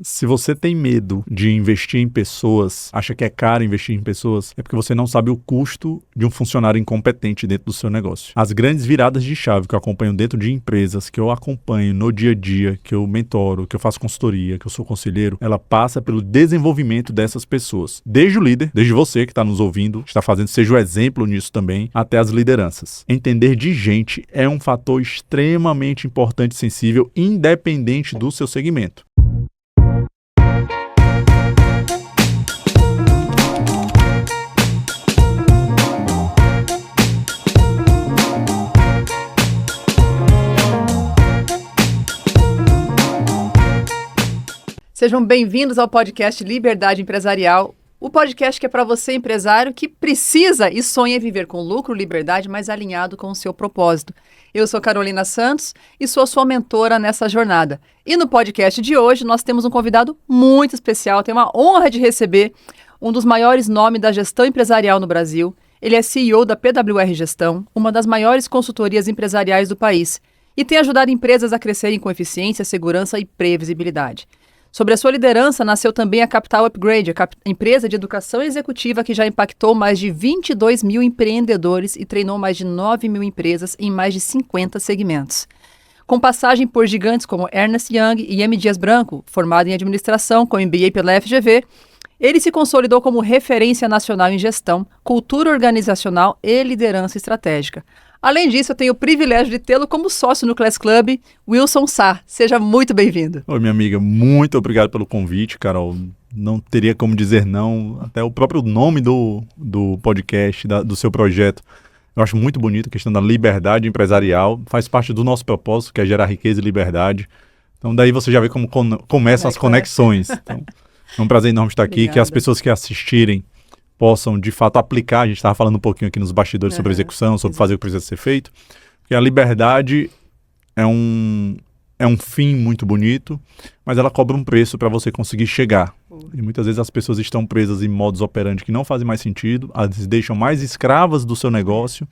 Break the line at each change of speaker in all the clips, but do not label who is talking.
Se você tem medo de investir em pessoas, acha que é caro investir em pessoas, é porque você não sabe o custo de um funcionário incompetente dentro do seu negócio. As grandes viradas de chave que eu acompanho dentro de empresas, que eu acompanho no dia a dia, que eu mentoro, que eu faço consultoria, que eu sou conselheiro, ela passa pelo desenvolvimento dessas pessoas. Desde o líder, desde você que está nos ouvindo, está fazendo, seja o exemplo nisso também, até as lideranças. Entender de gente é um fator extremamente importante e sensível, independente do seu segmento.
Sejam bem-vindos ao podcast Liberdade Empresarial, o podcast que é para você, empresário, que precisa e sonha viver com lucro, liberdade, mas alinhado com o seu propósito. Eu sou Carolina Santos e sou sua mentora nessa jornada. E no podcast de hoje nós temos um convidado muito especial, tenho uma honra de receber um dos maiores nomes da gestão empresarial no Brasil. Ele é CEO da PWR Gestão, uma das maiores consultorias empresariais do país, e tem ajudado empresas a crescerem com eficiência, segurança e previsibilidade. Sobre a sua liderança, nasceu também a Capital Upgrade, a empresa de educação executiva que já impactou mais de 22 mil empreendedores e treinou mais de 9 mil empresas em mais de 50 segmentos. Com passagem por gigantes como Ernst Young e M. Dias Branco, formado em administração com MBA pela FGV, ele se consolidou como referência nacional em gestão, cultura organizacional e liderança estratégica. Além disso, eu tenho o privilégio de tê-lo como sócio no Class Club, Wilson Sá. Seja muito bem-vindo.
Oi, minha amiga, muito obrigado pelo convite, Carol. Não teria como dizer não, até o próprio nome do podcast, do seu projeto. Eu acho muito bonito a questão da liberdade empresarial, faz parte do nosso propósito, que é gerar riqueza e liberdade. Então, daí você já vê como começam as conexões. Então, é um prazer enorme estar aqui, Obrigada. Que as pessoas que assistirem possam, de fato, aplicar. A gente estava falando um pouquinho aqui nos bastidores sobre execução, sobre fazer o que precisa ser feito. Porque a liberdade é um fim muito bonito, mas ela cobra um preço para você conseguir chegar. E muitas vezes as pessoas estão presas em modus operandi que não fazem mais sentido, as deixam mais escravas do seu negócio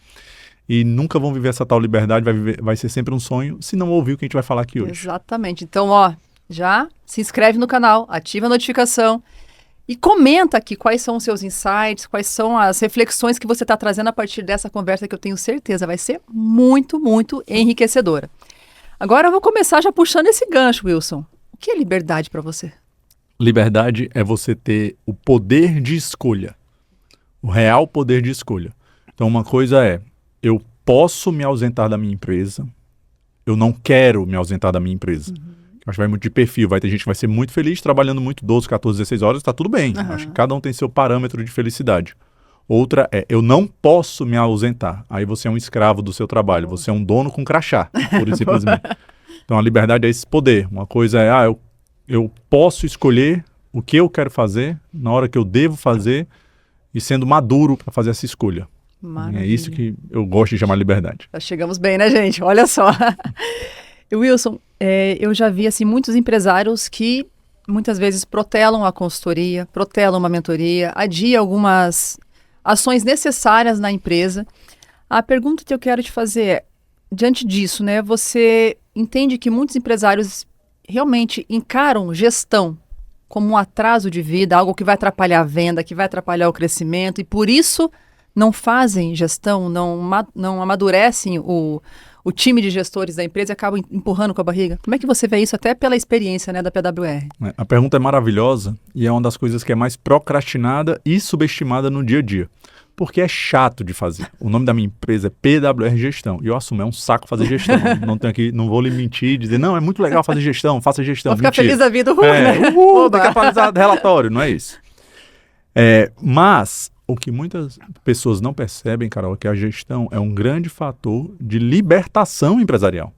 e nunca vão viver essa tal liberdade, vai ser sempre um sonho, se não ouvir o que a gente vai falar aqui hoje.
Exatamente. Então, já se inscreve no canal, ativa a notificação, e comenta aqui quais são os seus insights, quais são as reflexões que você está trazendo a partir dessa conversa que eu tenho certeza vai ser muito, muito enriquecedora. Agora eu vou começar já puxando esse gancho, Wilson. O que é liberdade para você?
Liberdade é você ter o poder de escolha, o real poder de escolha. Então uma coisa é, eu posso me ausentar da minha empresa, eu não quero me ausentar da minha empresa. Acho que vai muito de perfil, vai ter gente que vai ser muito feliz trabalhando muito 12, 14, 16 horas, tá tudo bem. Acho que cada um tem seu parâmetro de felicidade. Outra é, eu não posso me ausentar. Aí você é um escravo do seu trabalho, você é um dono com crachá, pura e simplesmente. Então a liberdade é esse poder. Uma coisa é, eu posso escolher o que eu quero fazer, na hora que eu devo fazer, e sendo maduro para fazer essa escolha. Maravilha. É isso que eu gosto de chamar de liberdade.
Já chegamos bem, né, gente? Olha só. Wilson, eu já vi assim, muitos empresários que muitas vezes protelam a consultoria, protelam uma mentoria, adiam algumas ações necessárias na empresa. A pergunta que eu quero te fazer é, diante disso, né, você entende que muitos empresários realmente encaram gestão como um atraso de vida, algo que vai atrapalhar a venda, que vai atrapalhar o crescimento, e por isso não fazem gestão, não amadurecem o time de gestores da empresa e acabam empurrando com a barriga? Como é que você vê isso até pela experiência, né, da PWR?
A pergunta é maravilhosa e é uma das coisas que é mais procrastinada e subestimada no dia a dia. Porque é chato de fazer. O nome da minha empresa é PWR Gestão. E eu assumo, é um saco fazer gestão. Não vou lhe mentir e dizer, não, é muito legal fazer gestão, faça gestão.
Vou ficar feliz da vida, né?
Tem que atualizar relatório, não é isso. Mas o que muitas pessoas não percebem, Carol, é que a gestão é um grande fator de libertação empresarial.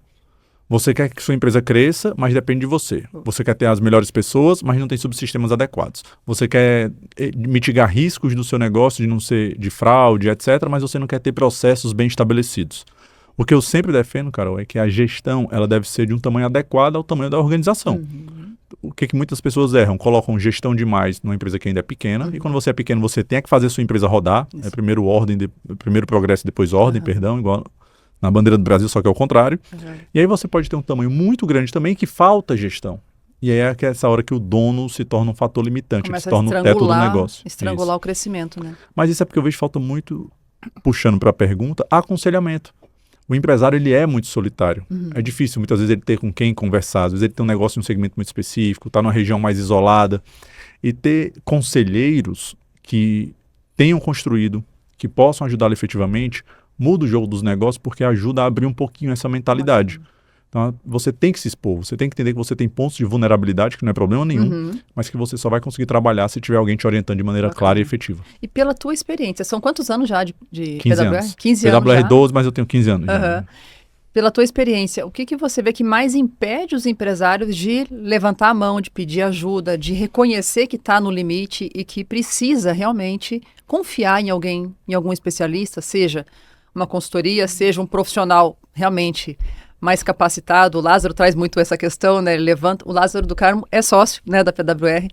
Você quer que sua empresa cresça, mas depende de você. Você quer ter as melhores pessoas, mas não tem subsistemas adequados. Você quer mitigar riscos do seu negócio de não ser de fraude, etc., mas você não quer ter processos bem estabelecidos. O que eu sempre defendo, Carol, é que a gestão ela deve ser de um tamanho adequado ao tamanho da organização. O que muitas pessoas erram? Colocam gestão demais numa empresa que ainda é pequena, e quando você é pequeno, você tem que fazer a sua empresa rodar. É primeiro progresso, depois ordem, perdão, igual na bandeira do Brasil, só que é o contrário. E aí você pode ter um tamanho muito grande também que falta gestão. E aí é essa hora que o dono se torna um fator limitante, que se
Começa a
torna o teto do negócio.
estrangular
Isso.
o crescimento, né?
Mas isso é porque eu vejo falta muito, puxando para a pergunta, aconselhamento. O empresário, ele é muito solitário. É difícil, muitas vezes, ele ter com quem conversar. Às vezes ele tem um negócio em um segmento muito específico, está numa região mais isolada. E ter conselheiros que tenham construído, que possam ajudá-lo efetivamente, muda o jogo dos negócios porque ajuda a abrir um pouquinho essa mentalidade. Então, você tem que se expor, você tem que entender que você tem pontos de vulnerabilidade, que não é problema nenhum, mas que você só vai conseguir trabalhar se tiver alguém te orientando de maneira clara e efetiva.
E pela tua experiência, são quantos anos já de
15
PWR?
anos.
15 anos
PWR
já?
12, mas eu tenho 15 anos. Já.
Pela tua experiência, o que você vê que mais impede os empresários de levantar a mão, de pedir ajuda, de reconhecer que está no limite e que precisa realmente confiar em alguém, em algum especialista, seja uma consultoria, seja um profissional realmente mais capacitado? O Lázaro traz muito essa questão, né? Ele levanta, o Lázaro do Carmo é sócio, né, da PWR,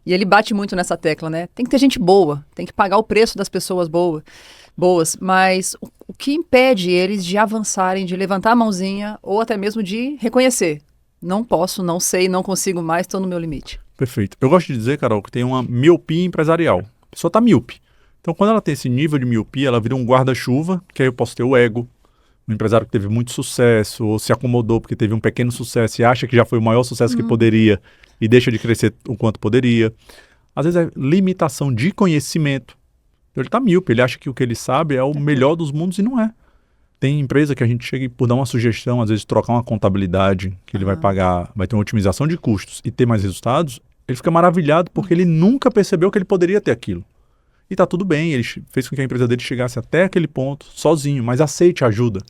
e ele bate muito nessa tecla, né? Tem que ter gente boa, tem que pagar o preço das pessoas boas, mas o que impede eles de avançarem, de levantar a mãozinha ou até mesmo de reconhecer? Não posso, não sei, não consigo mais, estou no meu limite.
Perfeito. Eu gosto de dizer, Carol, que tem uma miopia empresarial. A pessoa está míope. Então, quando ela tem esse nível de miopia, ela vira um guarda-chuva, que aí eu posso ter o ego. Um empresário que teve muito sucesso, ou se acomodou porque teve um pequeno sucesso e acha que já foi o maior sucesso que poderia e deixa de crescer o quanto poderia. Às vezes é limitação de conhecimento. Ele está míope, ele acha que o que ele sabe é o melhor dos mundos e não é. Tem empresa que a gente chega e por dar uma sugestão, às vezes trocar uma contabilidade, que ele vai pagar, vai ter uma otimização de custos e ter mais resultados, ele fica maravilhado porque ele nunca percebeu que ele poderia ter aquilo. E tá tudo bem, ele fez com que a empresa dele chegasse até aquele ponto, sozinho, mas aceite ajuda.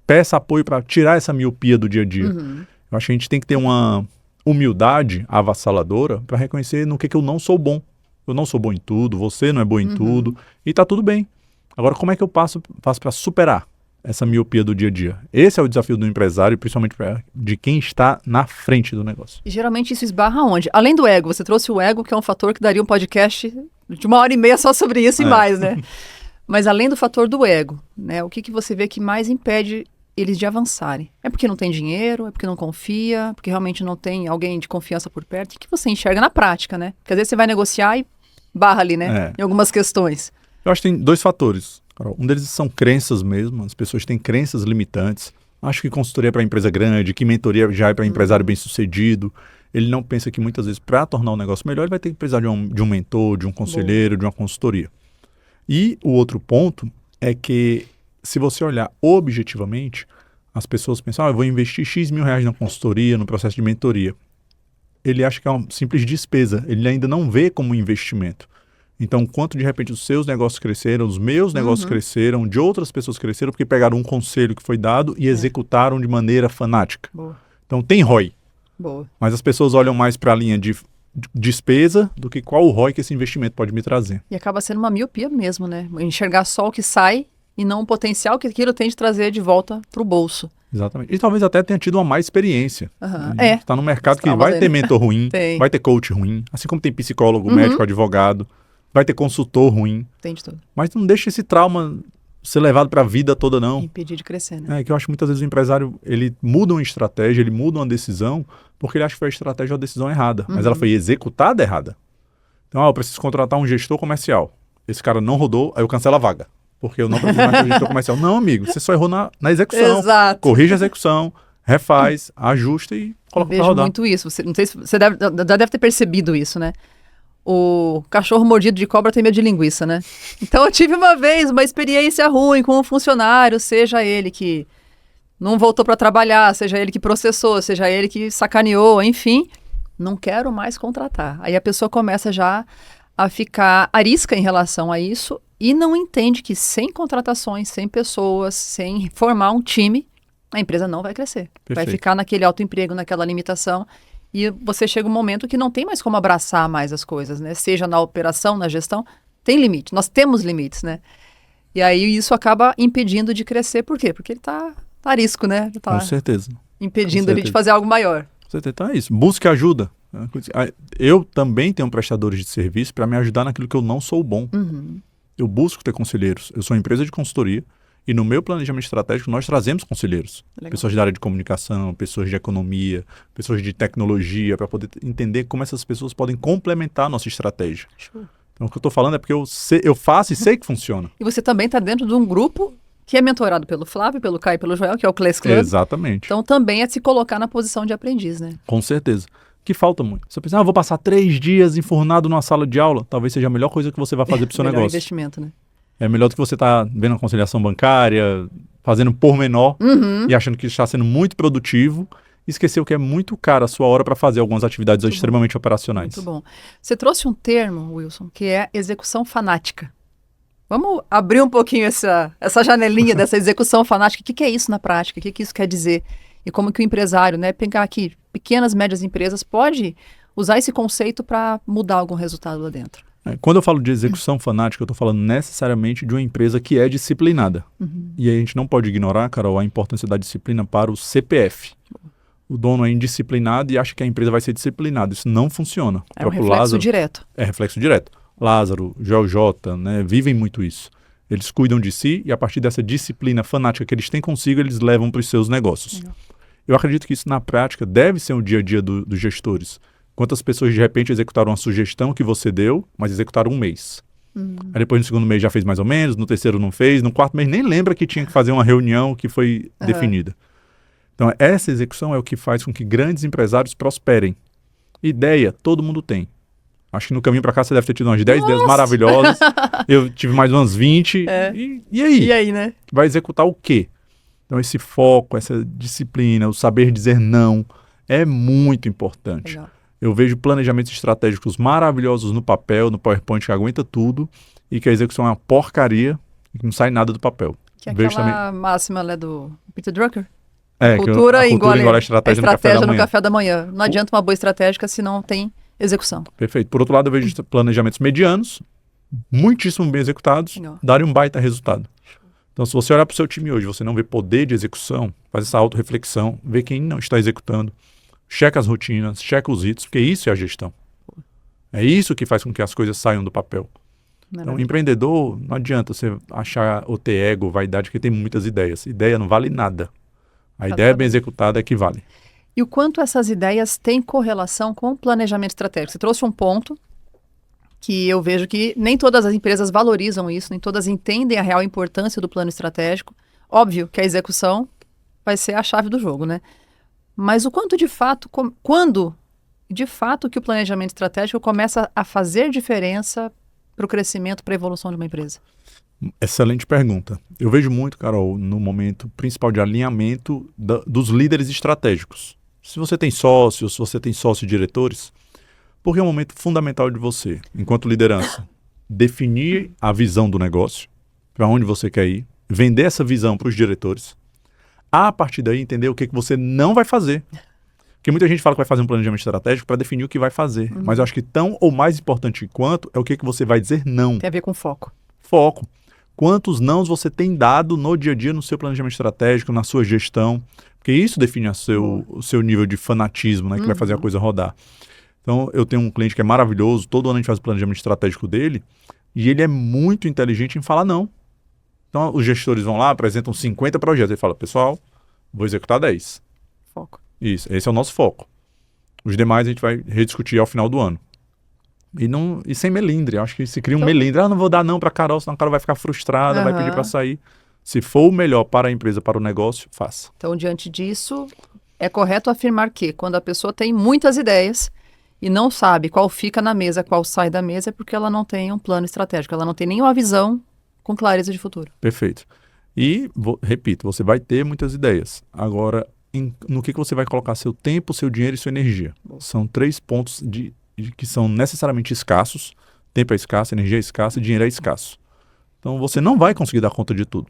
Peça apoio para tirar essa miopia do dia a dia. Eu acho que a gente tem que ter uma humildade avassaladora para reconhecer no que eu não sou bom. Eu não sou bom em tudo, você não é bom em tudo, e tá tudo bem. Agora, como é que eu faço para superar essa miopia do dia a dia? Esse é o desafio do empresário, principalmente de quem está na frente do negócio.
E geralmente isso esbarra onde? Além do ego, você trouxe o ego, que é um fator que daria um podcast de 1h30 só sobre isso e mais, né? Mas além do fator do ego, né? O que você vê que mais impede eles de avançarem? É porque não tem dinheiro? É porque não confia? Porque realmente não tem alguém de confiança por perto? O que você enxerga na prática, né? Porque às vezes você vai negociar e barra ali, né? Em algumas questões.
Eu acho que tem dois fatores, Carol. Um deles são crenças mesmo. As pessoas têm crenças limitantes. Acho que consultoria é para empresa grande, que mentoria já é para empresário bem-sucedido. Ele não pensa que muitas vezes para tornar o negócio melhor, ele vai ter que precisar de um mentor, de um conselheiro, de uma consultoria. E o outro ponto é que, se você olhar objetivamente, as pessoas pensam, eu vou investir X mil reais na consultoria, no processo de mentoria. Ele acha que é uma simples despesa, ele ainda não vê como um investimento. Então, quanto de repente os seus negócios cresceram, os meus negócios cresceram, de outras pessoas cresceram, porque pegaram um conselho que foi dado e executaram de maneira fanática.
Boa.
Então, tem ROI.
Boa.
Mas as pessoas olham mais para a linha de despesa do que qual o ROI que esse investimento pode me trazer.
E acaba sendo uma miopia mesmo, né? Enxergar só o que sai e não o potencial que aquilo tem de trazer de volta para o bolso.
Exatamente. E talvez até tenha tido uma má experiência. Está no mercado que vai ter mentor ruim, vai ter coach ruim, assim como tem psicólogo, médico, advogado, vai ter consultor ruim.
Tem de tudo.
Mas não deixa esse trauma ser levado para a vida toda, não.
Impedir de crescer, né?
É que eu acho que muitas vezes o empresário, ele muda uma estratégia, ele muda uma decisão, porque ele acha que foi a estratégia ou a decisão errada, mas ela foi executada errada. Então, eu preciso contratar um gestor comercial. Esse cara não rodou, aí eu cancelo a vaga, porque eu não preciso mais de um gestor comercial. Não, amigo, você só errou na execução.
Exato.
Corrige a execução, refaz, ajusta e coloca para rodar.
Vejo muito isso. Não sei se você já deve ter percebido isso, né? O cachorro mordido de cobra tem medo de linguiça, né? Então eu tive uma vez uma experiência ruim com um funcionário, seja ele que não voltou para trabalhar, seja ele que processou, seja ele que sacaneou, enfim, não quero mais contratar. Aí a pessoa começa já a ficar arisca em relação a isso e não entende que sem contratações, sem pessoas, sem formar um time, a empresa não vai crescer.
Perfeito.
Vai ficar naquele autoemprego, naquela limitação. E você chega um momento que não tem mais como abraçar mais as coisas, né? Seja na operação, na gestão, tem limite. Nós temos limites, né? E aí isso acaba impedindo de crescer. Por quê? Porque ele tá a risco, né? Tá
Com certeza.
impedindo ele de fazer algo maior.
Com certeza. Então é isso. Busque ajuda. Eu também tenho prestadores de serviço para me ajudar naquilo que eu não sou bom. Eu busco ter conselheiros. Eu sou uma empresa de consultoria. E no meu planejamento estratégico, nós trazemos conselheiros.
Legal.
Pessoas da área de comunicação, pessoas de economia, pessoas de tecnologia, para poder entender como essas pessoas podem complementar a nossa estratégia.
Show.
Então, o que eu estou falando é porque eu faço e sei que funciona.
E você também está dentro de um grupo que é mentorado pelo Flávio, pelo Caio e pelo Joel, que é o Class Club.
Exatamente.
Então também é se colocar na posição de aprendiz, né?
Com certeza. Que falta muito. Você pensa, eu vou passar 3 dias enfurnado numa sala de aula, talvez seja a melhor coisa que você vai fazer para o seu
Melhor
negócio.
investimento, né?
É melhor do que você estar vendo a conciliação bancária, fazendo pormenor e achando que está sendo muito produtivo e esqueceu que é muito cara a sua hora para fazer algumas atividades
Muito
extremamente operacionais.
Muito bom. Você trouxe um termo, Wilson, que é execução fanática. Vamos abrir um pouquinho essa janelinha dessa execução fanática. O que é isso na prática? O que isso quer dizer? E como que o empresário, né, pegar aqui pequenas, médias empresas, pode usar esse conceito para mudar algum resultado lá dentro?
Quando eu falo de execução fanática, eu estou falando necessariamente de uma empresa que é disciplinada. E aí a gente não pode ignorar, Carol, a importância da disciplina para o CPF. O dono é indisciplinado e acha que a empresa vai ser disciplinada. Isso não funciona.
É um reflexo direto.
É reflexo direto. Lázaro, Joel J, né, vivem muito isso. Eles cuidam de si e a partir dessa disciplina fanática que eles têm consigo, eles levam para os seus negócios.
Legal.
Eu acredito que isso na prática deve ser o dia a dia dos gestores. Quantas pessoas de repente executaram uma sugestão que você deu, mas executaram um mês. Aí depois no segundo mês já fez mais ou menos, no terceiro não fez, no quarto mês nem lembra que tinha que fazer uma reunião que foi definida. Então essa execução é o que faz com que grandes empresários prosperem. Ideia, todo mundo tem. Acho que no caminho para cá você deve ter tido umas 10 ideias maravilhosas. Eu tive mais umas 20. E aí?
E aí, né?
Vai executar o quê? Então esse foco, essa disciplina, o saber dizer não é muito importante.
Legal.
Eu vejo planejamentos estratégicos maravilhosos no papel, no PowerPoint que aguenta tudo e que a execução é uma porcaria e que não sai nada do papel.
Que é
Vejo
aquela máxima, né, do Peter Drucker.
que
Cultura engole
a estratégia,
no café da manhã. Não adianta uma boa estratégia se não tem execução.
Perfeito. Por outro lado, eu vejo planejamentos medianos, muitíssimo bem executados,
Legal.
darem um baita resultado. Então, se você olhar para o seu time hoje, você não vê poder de execução, faz essa autorreflexão, vê quem não está executando, checa as rotinas, checa os ritos, porque isso é a gestão. É isso que faz com que as coisas saiam do papel. Então, empreendedor, não adianta você achar ou ter ego, vaidade, porque tem muitas ideias. Ideia não vale nada. A ideia bem executada é que vale.
E o quanto essas ideias têm correlação com o planejamento estratégico? Você trouxe um ponto que eu vejo que nem todas as empresas valorizam isso, nem todas entendem a real importância do plano estratégico. Óbvio que a execução vai ser a chave do jogo, né? Mas o quanto de fato, quando de fato que o planejamento estratégico começa a fazer diferença para o crescimento, para a evolução de uma empresa?
Excelente pergunta. Eu vejo muito, Carol, no momento principal de alinhamento dos líderes estratégicos. Se você tem sócios, se você tem sócio-diretores, porque é um momento fundamental de você, enquanto liderança, definir a visão do negócio, para onde você quer ir, vender essa visão para os diretores, a partir daí entender o que você não vai fazer. Porque muita gente fala que vai fazer um planejamento estratégico para definir o que vai fazer, mas eu acho que tão ou mais importante quanto é o que você vai dizer não.
Tem a ver com foco.
Foco. Quantos nãos você tem dado no dia a dia, no seu planejamento estratégico, na sua gestão, porque isso define o seu nível de fanatismo, né, que vai fazer a coisa rodar. Então, eu tenho um cliente que é maravilhoso, todo ano a gente faz o planejamento estratégico dele, e ele é muito inteligente em falar não. Então, os gestores vão lá, apresentam 50 projetos, ele fala, pessoal, vou executar 10.
Foco.
Isso, esse é o nosso foco. Os demais a gente vai rediscutir ao final do ano. E sem melindre, eu acho que se cria um melindre. Não vou dar não para Carol, senão a Carol vai ficar frustrada, vai pedir para sair. Se for o melhor para a empresa, para o negócio, faça.
Então, diante disso, é correto afirmar que quando a pessoa tem muitas ideias e não sabe qual fica na mesa, qual sai da mesa, é porque ela não tem um plano estratégico, ela não tem nenhuma visão com clareza de futuro.
Perfeito. E, repito, você vai ter muitas ideias. Agora, no que você vai colocar seu tempo, seu dinheiro e sua energia? São 3 pontos que são necessariamente escassos. Tempo é escasso, energia é escassa e dinheiro é escasso. Então, você não vai conseguir dar conta de tudo.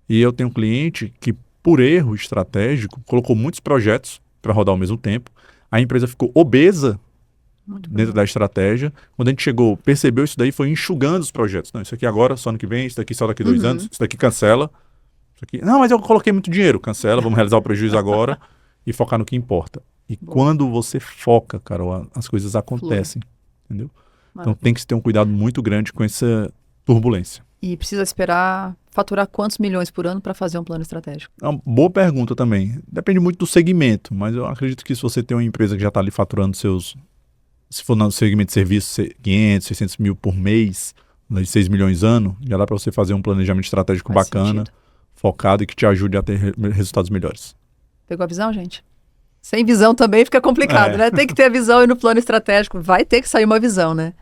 E eu tenho um cliente que, por erro estratégico, colocou muitos projetos para rodar ao mesmo tempo. A empresa ficou obesa dentro da estratégia. Quando a gente chegou, percebeu isso daí, foi enxugando os projetos. Não, isso aqui agora, só ano que vem, isso daqui só daqui 2 anos, isso daqui cancela. Isso aqui, não, mas eu coloquei muito dinheiro. Cancela, vamos realizar o prejuízo agora e focar no que importa. E quando você foca, Carol, as coisas acontecem. Entendeu? Então tem que se ter um cuidado muito grande com essa turbulência.
E precisa esperar faturar quantos milhões por ano para fazer um plano estratégico?
É uma boa pergunta também. Depende muito do segmento, mas eu acredito que se você tem uma empresa que já está ali faturando se for no segmento de serviços, 500, 600 mil por mês, 6 milhões ano, já dá para você fazer um planejamento estratégico
Faz
bacana,
sentido.
focado e que te ajude a ter resultados melhores.
Pegou a visão, gente? Sem visão também fica complicado, né? Tem que ter a visão e no plano estratégico vai ter que sair uma visão, né?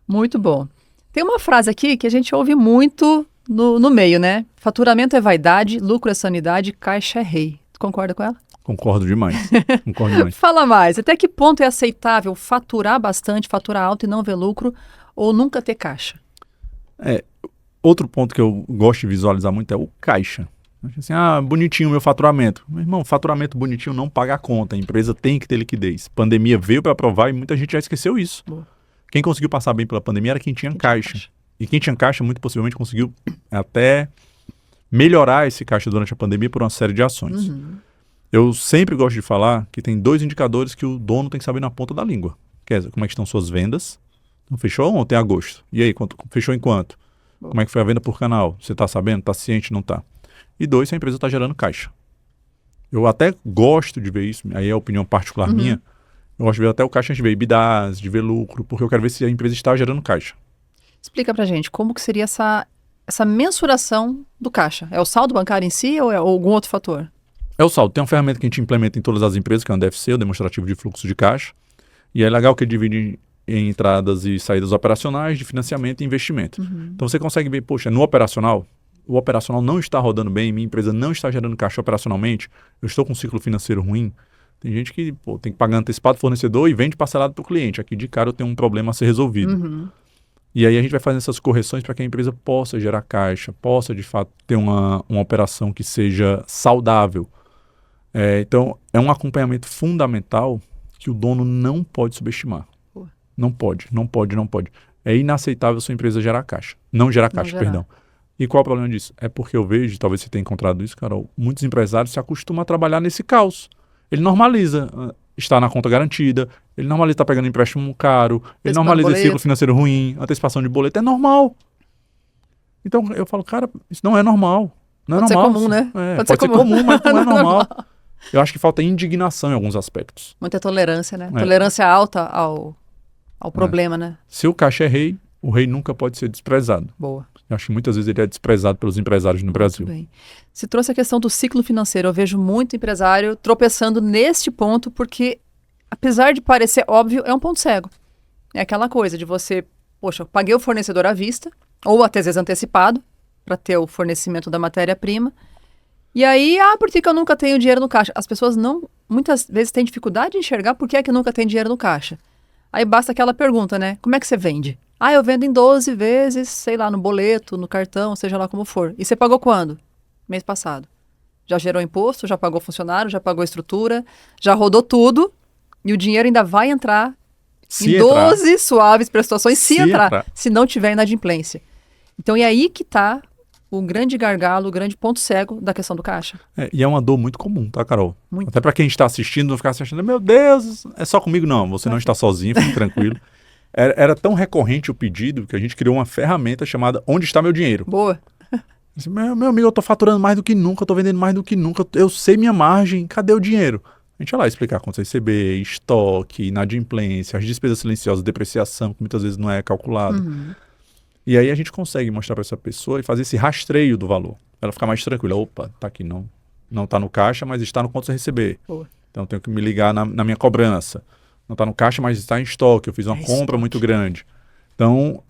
Muito bom. Tem uma frase aqui que a gente ouve muito no meio, né? Faturamento é vaidade, lucro é sanidade, caixa é rei. Tu concorda com ela?
Concordo demais. Concordo demais.
Fala mais. Até que ponto é aceitável faturar bastante, faturar alto e não ver lucro ou nunca ter caixa?
Outro ponto que eu gosto de visualizar muito é o caixa. Assim, bonitinho o meu faturamento. Meu irmão, faturamento bonitinho não paga a conta. A empresa tem que ter liquidez. Pandemia veio para provar e muita gente já esqueceu isso.
Boa.
Quem conseguiu passar bem pela pandemia era quem tinha caixa. E quem tinha caixa, muito possivelmente, conseguiu até melhorar esse caixa durante a pandemia por uma série de ações. Eu sempre gosto de falar que tem 2 indicadores que o dono tem que saber na ponta da língua. Quer dizer, como é que estão suas vendas? Então, fechou ontem, agosto. E aí, fechou em quanto?
Bom.
Como é que foi a venda por canal? Você está sabendo? Está ciente? Não está? E 2, se a empresa está gerando caixa. Eu até gosto de ver isso, aí é a opinião particular minha. Eu gosto de ver até o caixa antes de ver EBITDAs, de ver lucro, porque eu quero ver se a empresa está gerando caixa.
Explica pra gente, como que seria essa mensuração do caixa? É o saldo bancário em si ou é algum outro fator?
É o saldo. Tem uma ferramenta que a gente implementa em todas as empresas, que é o DFC, o demonstrativo de fluxo de caixa. E é legal que ele divide em entradas e saídas operacionais, de financiamento e investimento. Então você consegue ver, poxa, no operacional, o operacional não está rodando bem, minha empresa não está gerando caixa operacionalmente, eu estou com um ciclo financeiro ruim. Tem gente que tem que pagar antecipado fornecedor e vende parcelado para o cliente. Aqui de cara eu tenho um problema a ser resolvido. E aí a gente vai fazendo essas correções para que a empresa possa gerar caixa, possa de fato ter uma operação que seja saudável. Então é um acompanhamento fundamental que o dono não pode subestimar. Não pode. É inaceitável sua empresa gerar caixa. Não gerar caixa, perdão. E qual é o problema disso? É porque eu vejo, talvez você tenha encontrado isso, Carol, muitos empresários se acostumam a trabalhar nesse caos. Ele normaliza estar na conta garantida, ele normaliza estar pegando empréstimo caro, ele normaliza esse ciclo financeiro ruim, antecipação de boleto, é normal. Então eu falo, cara, isso não é normal. Não é
Pode
normal.
ser comum, né?
Pode ser comum, mas não é normal. Eu acho que falta indignação em alguns aspectos.
Muita tolerância, né? Tolerância alta ao problema, né?
Se o caixa é rei, o rei nunca pode ser desprezado.
Boa.
Eu acho que muitas vezes ele é desprezado pelos empresários no Brasil.
Muito bem. Você trouxe a questão do ciclo financeiro. Eu vejo muito empresário tropeçando neste ponto porque, apesar de parecer óbvio, é um ponto cego. É aquela coisa de você, poxa, eu paguei o fornecedor à vista, ou até às vezes antecipado, para ter o fornecimento da matéria-prima. E aí, por que eu nunca tenho dinheiro no caixa? As pessoas muitas vezes têm dificuldade de enxergar por que é que nunca tem dinheiro no caixa. Aí basta aquela pergunta, né? Como é que você vende? Eu vendo em 12 vezes, sei lá, no boleto, no cartão, seja lá como for. E você pagou quando? Mês passado. Já gerou imposto, já pagou funcionário, já pagou estrutura, já rodou tudo e o dinheiro ainda vai entrar em 12 suaves prestações se entrar, se não tiver inadimplência. Então, é aí que está o grande gargalo, o grande ponto cego da questão do caixa.
E é uma dor muito comum, tá, Carol?
Muito.
Até para quem está assistindo, não ficar assistindo, meu Deus, é só comigo? Não, você não está sozinho, fique tranquilo. Era tão recorrente o pedido que a gente criou uma ferramenta chamada Onde Está Meu Dinheiro?
Boa.
Meu amigo, eu tô faturando mais do que nunca, eu tô vendendo mais do que nunca, eu sei minha margem, cadê o dinheiro? A gente vai lá explicar contas receber, estoque, inadimplência, as despesas silenciosas, depreciação, que muitas vezes não é calculado. E aí a gente consegue mostrar para essa pessoa e fazer esse rastreio do valor. Ela ficar mais tranquila. Opa, tá aqui, não tá no caixa, mas está no contas a receber.
Boa.
Então eu tenho que me ligar na minha cobrança. Não está no caixa, mas está em estoque. Eu fiz uma compra muito grande. Então,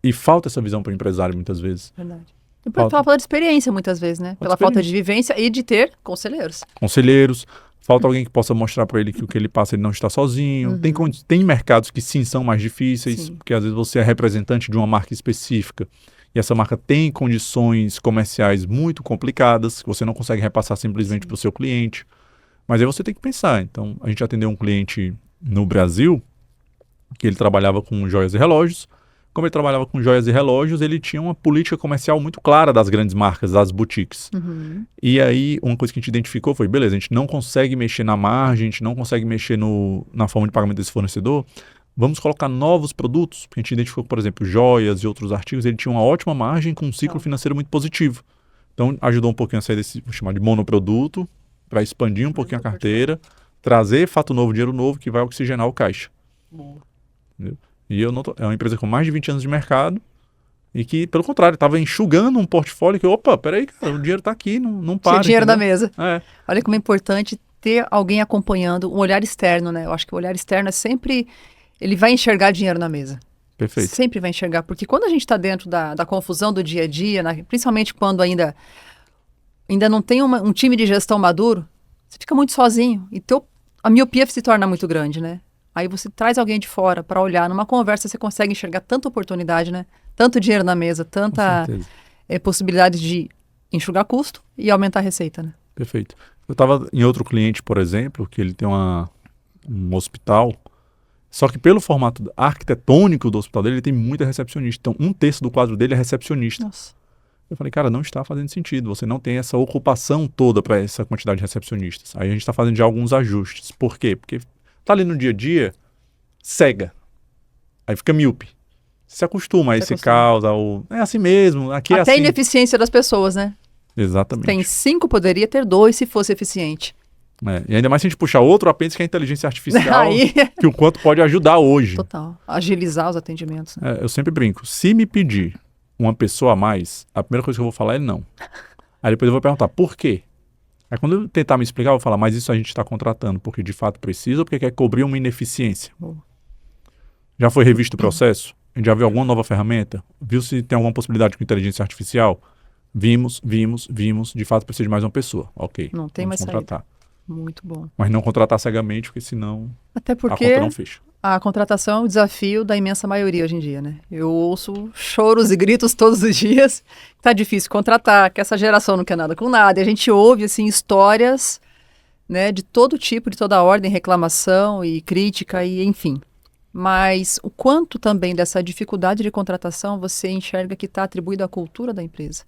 e falta essa visão para o empresário muitas vezes.
Verdade. E por falta de experiência muitas vezes, né? Pela falta de vivência e de ter conselheiros.
Falta alguém que possa mostrar para ele que o que ele passa ele não está sozinho. Tem mercados que sim são mais difíceis, porque às vezes você é representante de uma marca específica e essa marca tem condições comerciais muito complicadas que você não consegue repassar simplesmente para o seu cliente. Mas aí você tem que pensar. Então, a gente atendeu um cliente no Brasil que ele trabalhava com joias e relógios. Como ele trabalhava com joias e relógios, ele tinha uma política comercial muito clara das grandes marcas, das boutiques. E aí, uma coisa que a gente identificou foi, beleza, a gente não consegue mexer na margem, a gente não consegue mexer na forma de pagamento desse fornecedor, Vamos colocar novos produtos, porque a gente identificou, por exemplo, joias e outros artigos, ele tinha uma ótima margem com um ciclo financeiro muito positivo. Então, ajudou um pouquinho a sair desse, vou chamar de monoproduto, para expandir um pouquinho a carteira, trazer fato novo, dinheiro novo, que vai oxigenar o caixa.
Boa.
Entendeu? E é uma empresa com mais de 20 anos de mercado e que, pelo contrário, estava enxugando um portfólio que, opa, peraí, cara, o dinheiro está aqui, não para.
Tinha dinheiro
entendeu?
na mesa.
É.
Olha como é importante ter alguém acompanhando, um olhar externo, né? Eu acho que o olhar externo é sempre... Ele vai enxergar dinheiro na mesa.
Perfeito.
Sempre vai enxergar. Porque quando a gente está dentro da confusão do dia a dia, principalmente quando ainda não tem um time de gestão maduro, você fica muito sozinho. E a miopia se torna muito grande, né? Aí você traz alguém de fora para olhar. Numa conversa você consegue enxergar tanta oportunidade, né? Tanto dinheiro na mesa, tanta possibilidade de enxugar custo e aumentar a receita, né?
Perfeito. Eu estava em outro cliente, por exemplo, que ele tem um hospital, só que pelo formato arquitetônico do hospital dele, ele tem muita recepcionista. Então, 1/3 do quadro dele é recepcionista.
Nossa.
Eu falei, cara, não está fazendo sentido. Você não tem essa ocupação toda para essa quantidade de recepcionistas. Aí a gente está fazendo já alguns ajustes. Por quê? Porque tá ali no dia a dia, cega. Aí fica míope. Se acostuma a esse caos, é assim mesmo, aqui é
Até
assim.
a ineficiência das pessoas, né?
Exatamente.
Tem 5, poderia ter 2 se fosse eficiente.
E ainda mais se a gente puxar outro apêndice que é a inteligência artificial,
Aí...
que o quanto pode ajudar hoje.
Total. Agilizar os atendimentos. Né?
Eu sempre brinco, se me pedir uma pessoa a mais, a primeira coisa que eu vou falar é não. Aí depois eu vou perguntar, por quê? Aí quando eu tentar me explicar, eu vou falar, mas isso a gente está contratando porque de fato precisa ou porque quer cobrir uma ineficiência? Já foi revisto o processo? A gente já viu alguma nova ferramenta? Viu se tem alguma possibilidade com inteligência artificial? Vimos. De fato precisa de mais uma pessoa. Ok,
não tem
vamos
mais
contratar.
Saída. Muito bom.
Mas não contratar cegamente, porque senão
até porque
a conta não fecha.
A contratação é um desafio da imensa maioria hoje em dia, né? Eu ouço choros e gritos todos os dias. Tá difícil contratar, que essa geração não quer nada com nada. E a gente ouve, assim, histórias, né, de todo tipo, de toda ordem, reclamação e crítica e enfim. Mas o quanto também dessa dificuldade de contratação você enxerga que está atribuído à cultura da empresa?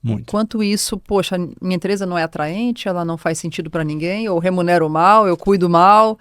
Muito.
Quanto isso, poxa, minha empresa não é atraente, ela não faz sentido para ninguém, eu remunero mal, eu cuido mal,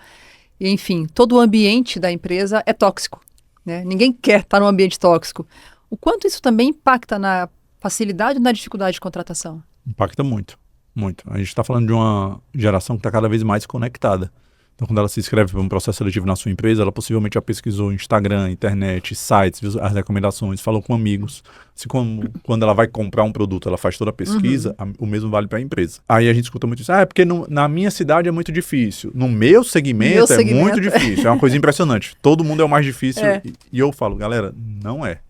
enfim, todo o ambiente da empresa é tóxico, né? Ninguém quer estar num ambiente tóxico. O quanto isso também impacta na facilidade ou na dificuldade de contratação?
Impacta muito, muito. A gente está falando de uma geração que está cada vez mais conectada. Então, quando ela se inscreve para um processo seletivo na sua empresa, ela possivelmente já pesquisou Instagram, internet, sites, viu as recomendações, falou com amigos. Assim como quando ela vai comprar um produto, ela faz toda a pesquisa, o mesmo vale para a empresa. Aí a gente escuta muito isso. É porque na minha cidade é muito difícil. No meu segmento é muito difícil. É uma coisa impressionante. Todo mundo é o mais difícil. E eu falo, galera, não é.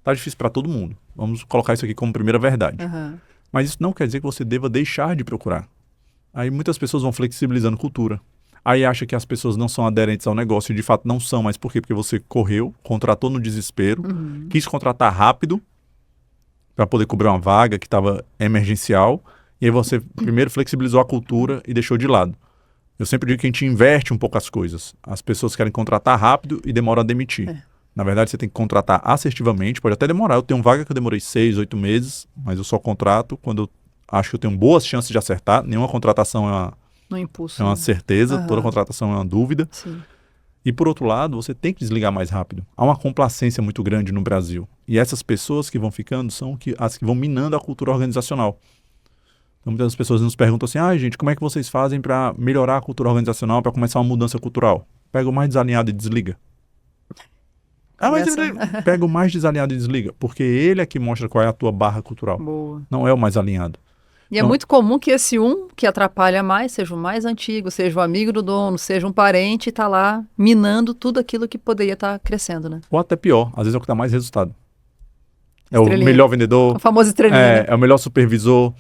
Tá difícil para todo mundo. Vamos colocar isso aqui como primeira verdade. Mas isso não quer dizer que você deva deixar de procurar. Aí muitas pessoas vão flexibilizando cultura. Aí acha que as pessoas não são aderentes ao negócio e de fato não são, mas por quê? Porque você correu, contratou no desespero, quis contratar rápido para poder cobrir uma vaga que estava emergencial e aí você primeiro flexibilizou a cultura e deixou de lado. Eu sempre digo que a gente inverte um pouco as coisas. As pessoas querem contratar rápido e demoram a demitir. Na verdade, você tem que contratar assertivamente, pode até demorar. Eu tenho vaga que eu demorei 6, 8 meses, mas eu só contrato quando eu acho que eu tenho boas chances de acertar. Nenhuma contratação
no impulso,
é uma certeza, toda contratação é uma dúvida.
Sim.
E por outro lado, você tem que desligar mais rápido. Há uma complacência muito grande no Brasil. E essas pessoas que vão ficando são as que vão minando a cultura organizacional. Então muitas pessoas nos perguntam assim, gente, como é que vocês fazem para melhorar a cultura organizacional, para começar uma mudança cultural? Pega o mais desalinhado e desliga. Mas pega o mais desalinhado e desliga. Porque ele é que mostra qual é a tua barra cultural.
Boa.
Não é o mais alinhado.
E é muito comum que esse que atrapalha mais seja o mais antigo, seja o amigo do dono, seja um parente e está lá minando tudo aquilo que poderia estar crescendo, né?
Ou até pior, às vezes é o que dá mais resultado. É o melhor vendedor.
A famosa estrelinha.
É o melhor supervisor.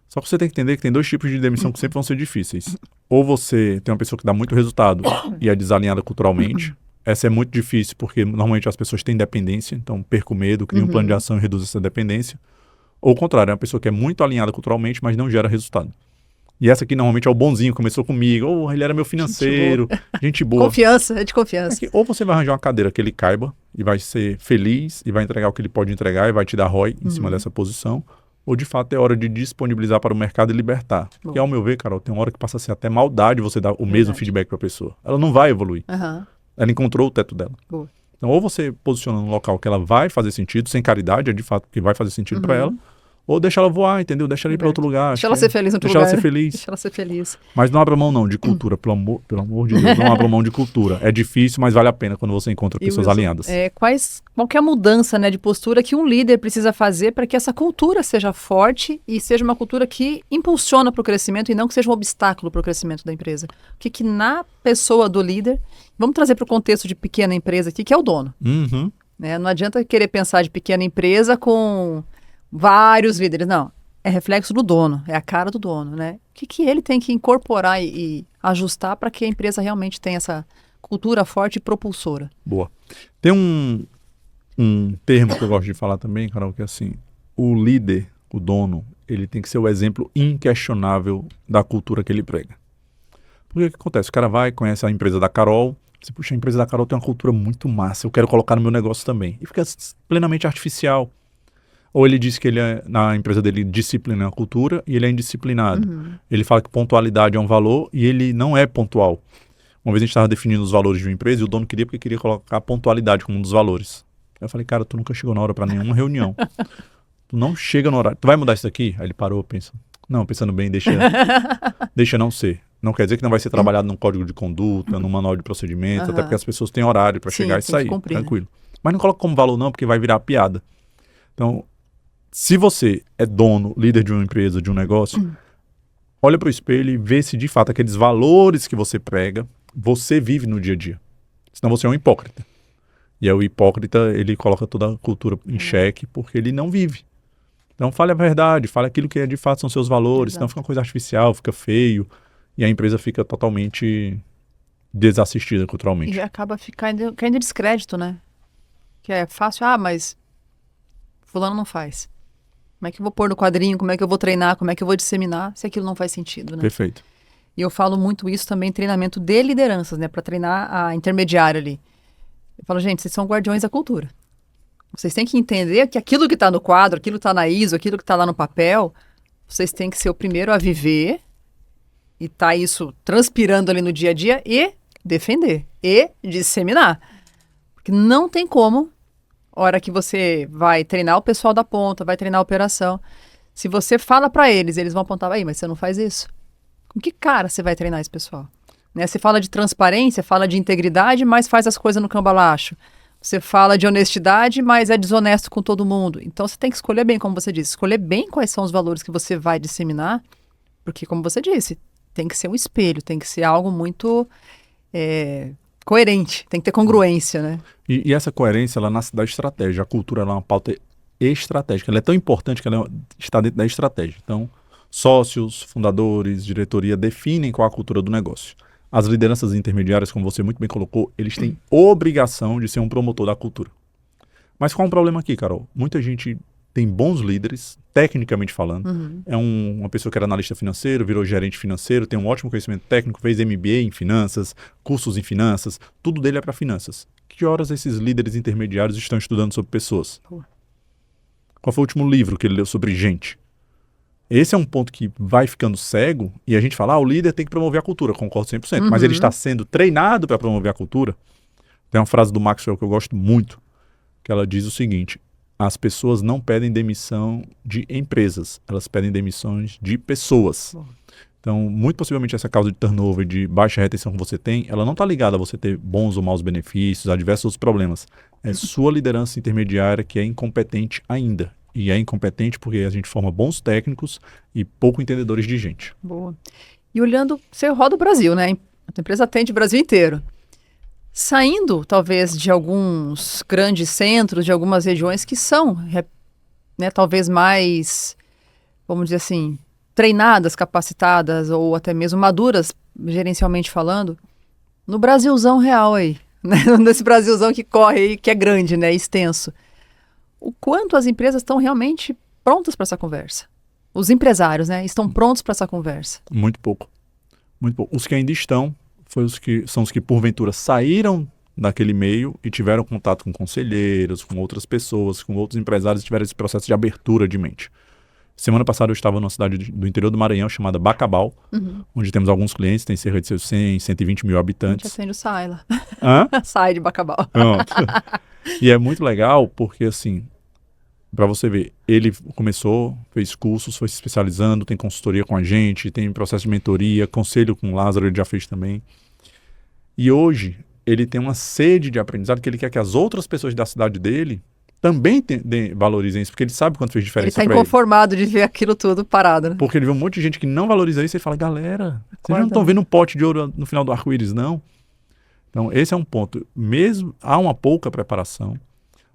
Só que você tem que entender que tem 2 tipos de demissão que sempre vão ser difíceis. Ou você tem uma pessoa que dá muito resultado e é desalinhada culturalmente. Essa é muito difícil porque normalmente as pessoas têm dependência, então perca o medo, cria um plano de ação e reduz essa dependência. Ou o contrário, é uma pessoa que é muito alinhada culturalmente, mas não gera resultado. E essa aqui normalmente é o bonzinho, começou comigo, ele era meu financeiro, gente boa.
Confiança, é de confiança.
Ou você vai arranjar uma cadeira que ele caiba e vai ser feliz e vai entregar o que ele pode entregar e vai te dar ROI em cima dessa posição, ou de fato é hora de disponibilizar para o mercado e libertar. Porque ao meu ver, Carol, tem uma hora que passa a ser até maldade você dar o mesmo feedback para a pessoa. Ela não vai evoluir. Ela encontrou o teto dela.
Boa.
Então, ou você posiciona num local que ela vai fazer sentido, sem caridade, é de fato que vai fazer sentido para ela, ou deixa ela voar, entendeu? Deixa ela ir para outro lugar.
Deixa ela ser feliz no outro lugar.
Deixa ela ser feliz.
Deixa ela ser feliz.
Mas não abra mão não de cultura, pelo amor de Deus, não abra mão de cultura. É difícil, mas vale a pena quando você encontra pessoas alinhadas.
Qual que é a mudança, né, de postura que um líder precisa fazer para que essa cultura seja forte e seja uma cultura que impulsiona para o crescimento e não que seja um obstáculo para o crescimento da empresa? O que na pessoa do líder, vamos trazer para o contexto de pequena empresa aqui, que é o dono.
Uhum.
Né? Não adianta querer pensar de pequena empresa com vários líderes, não. É reflexo do dono, é a cara do dono, né? O que ele tem que incorporar e ajustar para que a empresa realmente tenha essa cultura forte e propulsora?
Boa. Tem um termo que eu gosto de falar também, Carol, que é assim, o líder, o dono, ele tem que ser o exemplo inquestionável da cultura que ele prega. Porque o que acontece? O cara vai, conhece a empresa da Carol, você, puxa, a empresa da Carol tem uma cultura muito massa, eu quero colocar no meu negócio também. E fica plenamente artificial. Ou ele diz que ele na empresa dele disciplina a cultura e ele é indisciplinado.
Uhum.
Ele fala que pontualidade é um valor e ele não é pontual. Uma vez a gente estava definindo os valores de uma empresa e o dono queria porque queria colocar a pontualidade como um dos valores. Eu falei, cara, tu nunca chegou na hora para nenhuma reunião. Tu não chega no horário. Tu vai mudar isso daqui? Aí ele parou, pensa. Não, pensando bem, deixa não ser. Não quer dizer que não vai ser trabalhado num código de conduta, num manual de procedimentos, até porque as pessoas têm horário para chegar e sair.
Cumprir,
tranquilo. Mas não coloca como valor não, porque vai virar piada. Então, se você é dono, líder de uma empresa, de um negócio, olha para o espelho e vê se de fato aqueles valores que você prega, você vive no dia a dia. Senão você é um hipócrita. E aí o hipócrita, ele coloca toda a cultura em xeque porque ele não vive. Então fale a verdade, fale aquilo que de fato são seus valores, senão fica uma coisa artificial, fica feio e a empresa fica totalmente desassistida culturalmente.
E acaba caindo em descrédito, né? Que é fácil, mas fulano não faz. Como é que eu vou pôr no quadrinho? Como é que eu vou treinar? Como é que eu vou disseminar se aquilo não faz sentido, né?
Perfeito.
E eu falo muito isso também em treinamento de lideranças, né? Para treinar a intermediária ali. Eu falo, gente, vocês são guardiões da cultura. Vocês têm que entender que aquilo que está no quadro, aquilo que está na ISO, aquilo que está lá no papel, vocês têm que ser o primeiro a viver e tá isso transpirando ali no dia a dia e defender e disseminar. Porque não tem como, hora que você vai treinar o pessoal da ponta, vai treinar a operação, se você fala para eles, eles vão apontar, aí, mas você não faz isso. Com que cara você vai treinar esse pessoal? Né? Você fala de transparência, fala de integridade, mas faz as coisas no cambalacho. Você fala de honestidade, mas é desonesto com todo mundo. Então você tem que escolher bem, como você disse, escolher bem quais são os valores que você vai disseminar, porque, como você disse, tem que ser um espelho, tem que ser algo muito coerente, tem que ter congruência, né?
E essa coerência, ela nasce da estratégia. A cultura ela é uma pauta estratégica. Ela é tão importante que ela está dentro da estratégia. Então, sócios, fundadores, diretoria definem qual é a cultura do negócio. As lideranças intermediárias, como você muito bem colocou, eles têm obrigação de ser um promotor da cultura. Mas qual é o problema aqui, Carol? Muita gente tem bons líderes, tecnicamente falando. É uma pessoa que era analista financeiro, virou gerente financeiro, tem um ótimo conhecimento técnico, fez MBA em finanças, cursos em finanças, tudo dele é para finanças. Que horas esses líderes intermediários estão estudando sobre pessoas? Qual foi o último livro que ele leu sobre gente? Esse é um ponto que vai ficando cego e a gente fala, o líder tem que promover a cultura, concordo 100%, mas ele está sendo treinado para promover a cultura. Tem uma frase do Maxwell que eu gosto muito, que ela diz o seguinte, as pessoas não pedem demissão de empresas, elas pedem demissões de pessoas. Então, muito possivelmente essa causa de turnover, de baixa retenção que você tem, ela não está ligada a você ter bons ou maus benefícios, a diversos outros problemas. É sua liderança intermediária que é incompetente ainda. E é incompetente porque a gente forma bons técnicos e pouco entendedores de gente.
Boa. E olhando, você roda o Brasil, né? A empresa atende o Brasil inteiro. Saindo, talvez, de alguns grandes centros, de algumas regiões que são, né, talvez mais, vamos dizer assim, treinadas, capacitadas ou até mesmo maduras, gerencialmente falando, no Brasilzão real aí, né? Nesse Brasilzão que corre aí, que é grande, né, extenso. O quanto as empresas estão realmente prontas para essa conversa. Os empresários, né, estão prontos para essa conversa.
Muito pouco. Muito pouco. Os que ainda estão são os que porventura saíram daquele meio e tiveram contato com conselheiros, com outras pessoas, com outros empresários e tiveram esse processo de abertura de mente. Semana passada eu estava numa cidade do interior do Maranhão chamada Bacabal, onde temos alguns clientes, tem cerca de seus 100, 120 mil
A gente
habitantes.
acende o SAI lá.
Hã?
SAI de Bacabal.
Pronto. E é muito legal porque, assim, para você ver, ele começou, fez cursos, foi se especializando, tem consultoria com a gente, tem processo de mentoria, conselho com o Lázaro, ele já fez também. E hoje, ele tem uma sede de aprendizado que ele quer que as outras pessoas da cidade dele também valorizem isso, porque ele sabe quanto fez
Ele
diferença
está
para ele.
inconformado de ver aquilo tudo parado, né?
Porque ele vê um monte de gente que não valoriza isso e fala, galera, vocês
Acorda,
não estão
né?
vendo um pote de ouro no final do arco-íris, não? Então, esse é um ponto. Mesmo há uma pouca preparação,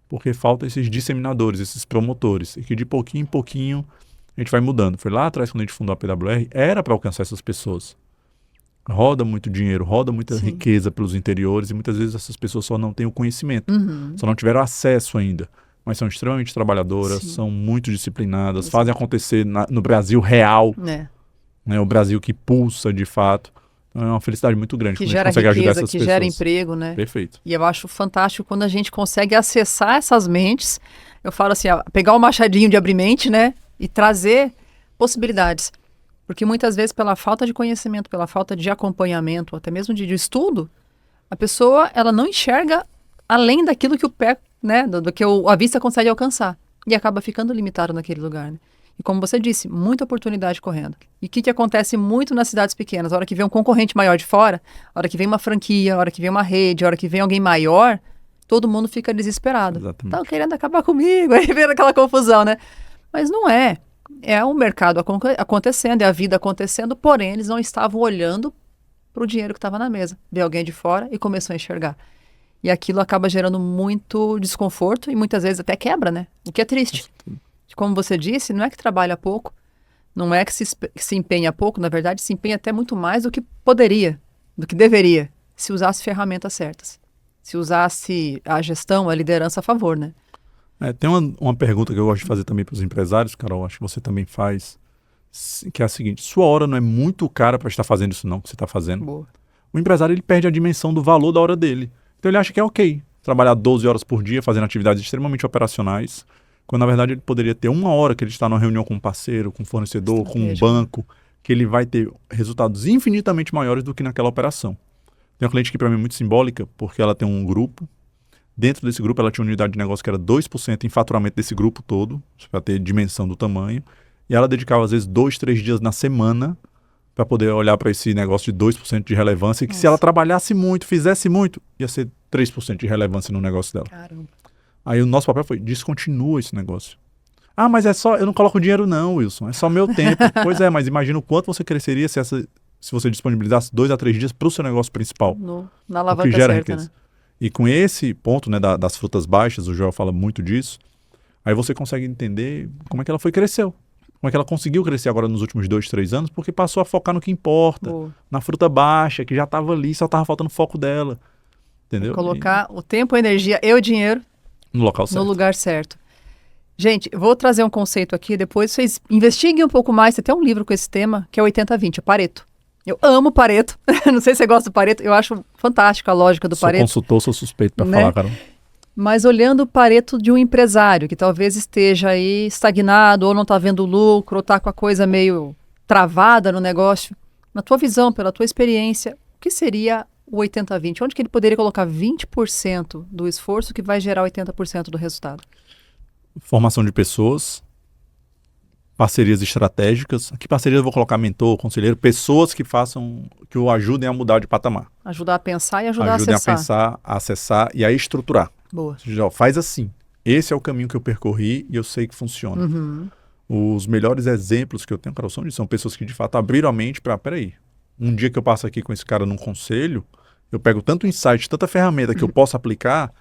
porque falta esses disseminadores, esses promotores, e que de pouquinho em pouquinho a gente vai mudando. Foi lá atrás, quando a gente fundou a PWR, era para alcançar essas pessoas. Roda muito dinheiro, roda muita
Sim.
riqueza pelos interiores, e muitas vezes essas pessoas só não têm o conhecimento,
Uhum.
só não tiveram acesso ainda. Mas são extremamente trabalhadoras,
Sim.
são muito disciplinadas,
Exato.
fazem acontecer no Brasil real,
É.
né, o Brasil que pulsa de fato. Então, é uma felicidade muito grande
Que
quando a gente
gera
consegue ajudar
riqueza,
essas
que
pessoas.
gera emprego, né?
Perfeito.
E eu acho fantástico quando a gente consegue acessar essas mentes. Eu falo assim, ó, pegar o machadinho de abrir mente, né? E trazer possibilidades. Porque muitas vezes, pela falta de conhecimento, pela falta de acompanhamento, até mesmo de estudo, a pessoa ela não enxerga além daquilo que o pé, né? Do que a vista consegue alcançar. E acaba ficando limitado naquele lugar, né? E como você disse, muita oportunidade correndo. E o que acontece muito nas cidades pequenas? A hora que vem um concorrente maior de fora, a hora que vem uma franquia, a hora que vem uma rede, a hora que vem alguém maior, todo mundo fica desesperado.
Exatamente.
Estão querendo acabar comigo, aí vem aquela confusão, né? Mas não é. É o mercado acontecendo, é a vida acontecendo, porém eles não estavam olhando para o dinheiro que estava na mesa. Veio alguém de fora e começou a enxergar. E aquilo acaba gerando muito desconforto e muitas vezes até quebra, né? O que é triste. Como você disse, não é que trabalha pouco, não é que se empenha pouco, na verdade se empenha até muito mais do que poderia, do que deveria, se usasse ferramentas certas, se usasse a gestão, a liderança a favor, né?
Tem uma pergunta que eu gosto de fazer também para os empresários, Carol, acho que você também faz, que é a seguinte: sua hora não é muito cara para estar fazendo isso não, que você está fazendo.
Boa.
O empresário ele perde a dimensão do valor da hora dele. Então ele acha que é ok trabalhar 12 horas por dia fazendo atividades extremamente operacionais, quando na verdade ele poderia ter uma hora que ele está numa reunião com um parceiro, com um fornecedor, com um banco, que ele vai ter resultados infinitamente maiores do que naquela operação. Tem uma cliente que para mim é muito simbólica, porque ela tem um grupo. Dentro desse grupo ela tinha uma unidade de negócio que era 2% em faturamento desse grupo todo, para ter dimensão do tamanho. E ela dedicava às vezes 2, 3 dias na semana para poder olhar para esse negócio de 2% de relevância, e que se ela trabalhasse muito, fizesse muito, ia ser 3% de relevância no negócio dela.
Caramba.
Aí o nosso papel foi, descontinua esse negócio. Ah, mas é só, eu não coloco dinheiro não, Wilson, é só meu tempo. Pois é, mas imagina o quanto você cresceria se você disponibilizasse 2 a 3 dias para o seu negócio principal.
Na
O
alavanca
que gera
certa,
riqueza.
né?
E com esse ponto, né, das frutas baixas, o Joel fala muito disso, aí você consegue entender como é que ela cresceu. Como é que ela conseguiu crescer agora nos últimos 2, 3 anos, porque passou a focar no que importa, na fruta baixa, que já estava ali, só estava faltando foco dela. Entendeu?
Colocar o tempo, a energia e o dinheiro
no local certo.
No lugar certo. Gente, eu vou trazer um conceito aqui, depois vocês investiguem um pouco mais, tem até um livro com esse tema, que é o 80-20, o Pareto. Eu amo Pareto, não sei se você gosta do Pareto, eu acho fantástica a lógica do Pareto.
Sou consultor, sou suspeito para
né?
falar, Carol.
Mas olhando o Pareto de um empresário, que talvez esteja aí estagnado, ou não está vendo lucro, ou está com a coisa meio travada no negócio, na tua visão, pela tua experiência, o que seria o 80-20? Onde que ele poderia colocar 20% do esforço que vai gerar 80% do resultado?
Formação de pessoas, parcerias estratégicas. Aqui parcerias eu vou colocar mentor, conselheiro, pessoas que o ajudem a mudar de patamar.
Ajudar a pensar e ajudar a
Ajudem
acessar.
a pensar, a acessar e a estruturar.
Boa.
Faz assim. Esse é o caminho que eu percorri e eu sei que funciona.
Uhum.
Os melhores exemplos que eu tenho, Carol, são pessoas que de fato abriram a mente para, peraí, um dia que eu passo aqui com esse cara num conselho, eu pego tanto insight, tanta ferramenta que eu posso aplicar,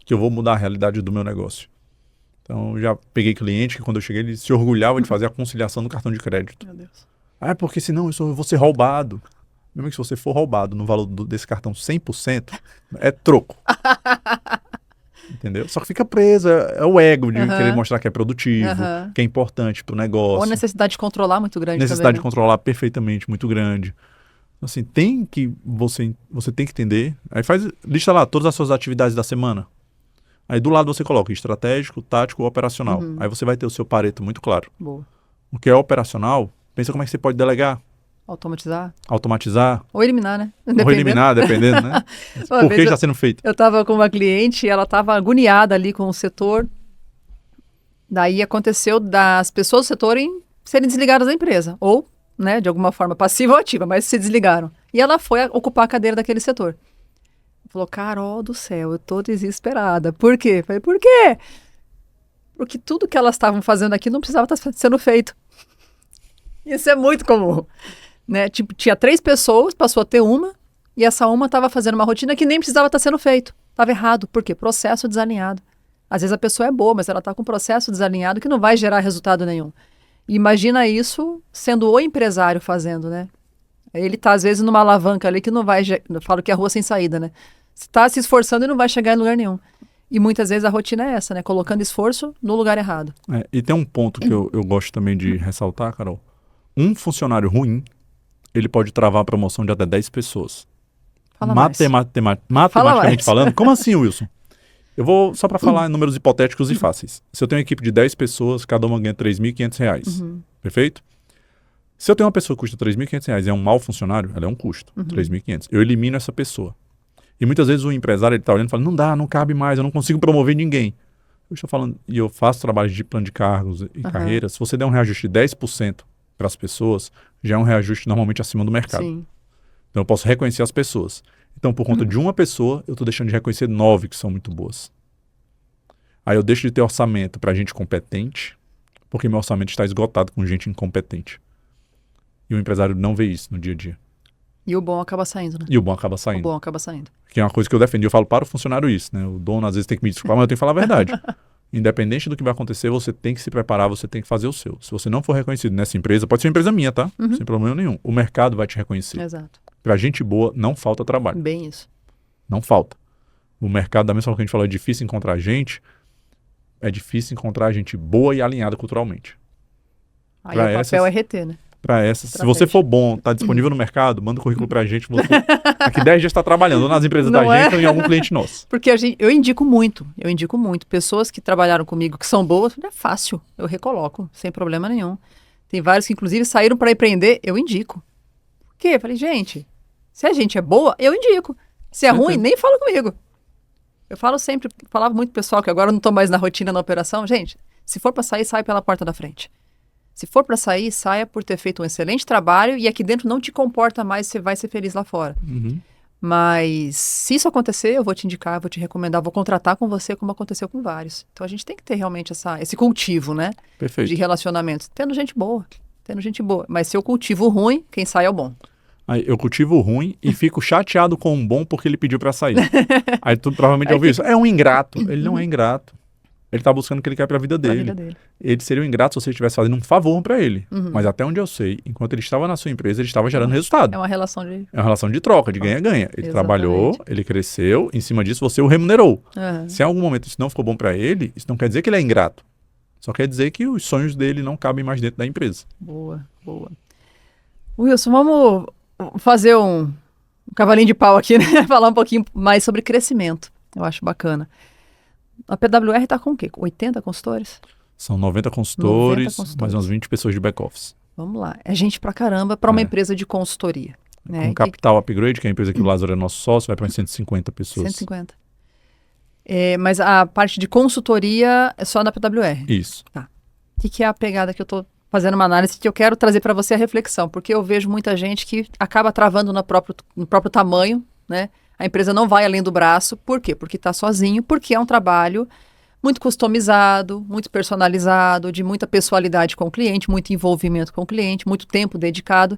que eu vou mudar a realidade do meu negócio. Então, eu já peguei cliente que quando eu cheguei, ele se orgulhava de fazer a conciliação do cartão de crédito.
Meu Deus.
Ah, porque senão eu vou ser roubado. Mesmo que se você for roubado no valor desse cartão 100%, é troco. Entendeu? Só que fica preso, é o ego de querer mostrar que é produtivo, que é importante para o negócio.
Ou necessidade de controlar muito grande
necessidade
também,
de controlar perfeitamente, muito grande. Assim, você tem que entender. Aí lista lá todas as suas atividades da semana. Aí do lado você coloca estratégico, tático, operacional. Aí você vai ter o seu Pareto muito claro.
Boa.
O que é operacional, pensa como é que você pode delegar, automatizar,
Ou eliminar, né?
ou eliminar, dependendo, né? Por que está sendo feito?
Eu estava com uma cliente e ela estava agoniada ali com o setor. Daí aconteceu das pessoas do setor serem desligadas da empresa. Ou, né, de alguma forma, passiva ou ativa, mas se desligaram. E ela foi ocupar a cadeira daquele setor. Falou, Carol do céu, eu tô desesperada. Por quê? Falei, por quê? Porque tudo que elas estavam fazendo aqui não precisava estar sendo feito. Isso é muito comum. Né? Tipo, tinha 3 pessoas, passou a ter uma, e essa uma estava fazendo uma rotina que nem precisava estar sendo feito. Estava errado. Por quê? Processo desalinhado. Às vezes a pessoa é boa, mas ela está com um processo desalinhado que não vai gerar resultado nenhum. E imagina isso sendo o empresário fazendo, né? Ele está, às vezes, numa alavanca ali que não vai... Eu falo que é a rua sem saída, né? Você está se esforçando e não vai chegar em lugar nenhum. E muitas vezes a rotina é essa, né? Colocando esforço no lugar errado.
E tem um ponto que eu gosto também de ressaltar, Carol. Um funcionário ruim, ele pode travar a promoção de até 10 pessoas. Matematicamente falando, como assim, Wilson? Eu vou só para falar em números hipotéticos e fáceis. Se eu tenho uma equipe de 10 pessoas, cada uma ganha R$3.500. Perfeito? Se eu tenho uma pessoa que custa R$3.500 e é um mau funcionário, ela é um custo, R$3.500. Eu elimino essa pessoa. E muitas vezes o empresário está olhando e fala, não dá, não cabe mais, eu não consigo promover ninguém. Eu estou falando, e eu faço trabalho de plano de cargos e carreira, se você der um reajuste de 10% para as pessoas, já é um reajuste normalmente acima do mercado.
Sim.
Então eu posso reconhecer as pessoas. Então, por conta de uma pessoa, eu estou deixando de reconhecer 9 que são muito boas. Aí eu deixo de ter orçamento para gente competente, porque meu orçamento está esgotado com gente incompetente. E o empresário não vê isso no dia a dia.
E o bom acaba saindo, né?
E o bom acaba saindo.
O bom acaba saindo.
Que é uma coisa que eu defendi. Eu falo para o funcionário isso, né? O dono às vezes tem que me desculpar, mas eu tenho que falar a verdade. Independente do que vai acontecer, você tem que se preparar, você tem que fazer o seu. Se você não for reconhecido nessa empresa, pode ser uma empresa minha, tá? Sem problema nenhum. O mercado vai te reconhecer.
Exato.
Pra gente boa, não falta trabalho.
Bem isso.
Não falta. O mercado, da mesma forma que a gente falou, é difícil encontrar gente, é difícil encontrar gente boa e alinhada culturalmente.
Aí o papel é reter, né?
Para essas, se você for bom, está disponível no mercado, manda o currículo para a gente. Você, daqui 10 dias está trabalhando, ou nas empresas da gente, ou em algum cliente nosso.
Porque eu indico muito. Pessoas que trabalharam comigo, que são boas, é fácil. Eu recoloco, sem problema nenhum. Tem vários que, inclusive, saíram para empreender, eu indico. Por quê? Eu falei, gente, se a gente é boa, eu indico. Se é ruim, nem fala comigo. Eu falo sempre, falava muito pro pessoal, que agora eu não estou mais na rotina, na operação. Gente, se for para sair, sai pela porta da frente. Se for para sair, saia por ter feito um excelente trabalho e aqui dentro não te comporta mais, você vai ser feliz lá fora. Mas se isso acontecer, eu vou te indicar, vou te recomendar, vou contratar com você como aconteceu com vários. Então a gente tem que ter realmente esse cultivo, né?
Perfeito.
De relacionamentos. Tendo gente boa. Mas se eu cultivo ruim, quem sai é o bom.
Aí eu cultivo o ruim e fico chateado com o bom porque ele pediu para sair. Aí tu provavelmente ouviu isso. É um ingrato. Ele não é ingrato. Ele está buscando o que ele quer para a vida dele. Ele seria um ingrato se você estivesse fazendo um favor para ele. Mas até onde eu sei, enquanto ele estava na sua empresa, ele estava gerando resultado.
É uma relação de...
É uma relação de troca, de ganha-ganha. Ele trabalhou, ele cresceu, em cima disso você o remunerou. Se em algum momento isso não ficou bom para ele, isso não quer dizer que ele é ingrato. Só quer dizer que os sonhos dele não cabem mais dentro da empresa.
Boa, boa. Wilson, vamos fazer um cavalinho de pau aqui, né? Falar um pouquinho mais sobre crescimento. Eu acho bacana. A PWR está com o quê? 80 consultores?
São 90 consultores, mais umas 20 pessoas de back-office.
Vamos lá. É gente pra caramba para uma empresa de consultoria. Né?
Com Capital Upgrade, que é a empresa que o Lázaro é nosso sócio, vai para 150 pessoas.
150. Mas a parte de consultoria é só na PWR?
Isso.
Tá. O que é a pegada que eu estou fazendo uma análise que eu quero trazer para você a reflexão? Porque eu vejo muita gente que acaba travando no próprio tamanho, né? A empresa não vai além do braço. Por quê? Porque está sozinho, porque é um trabalho muito customizado, muito personalizado, de muita pessoalidade com o cliente, muito envolvimento com o cliente, muito tempo dedicado.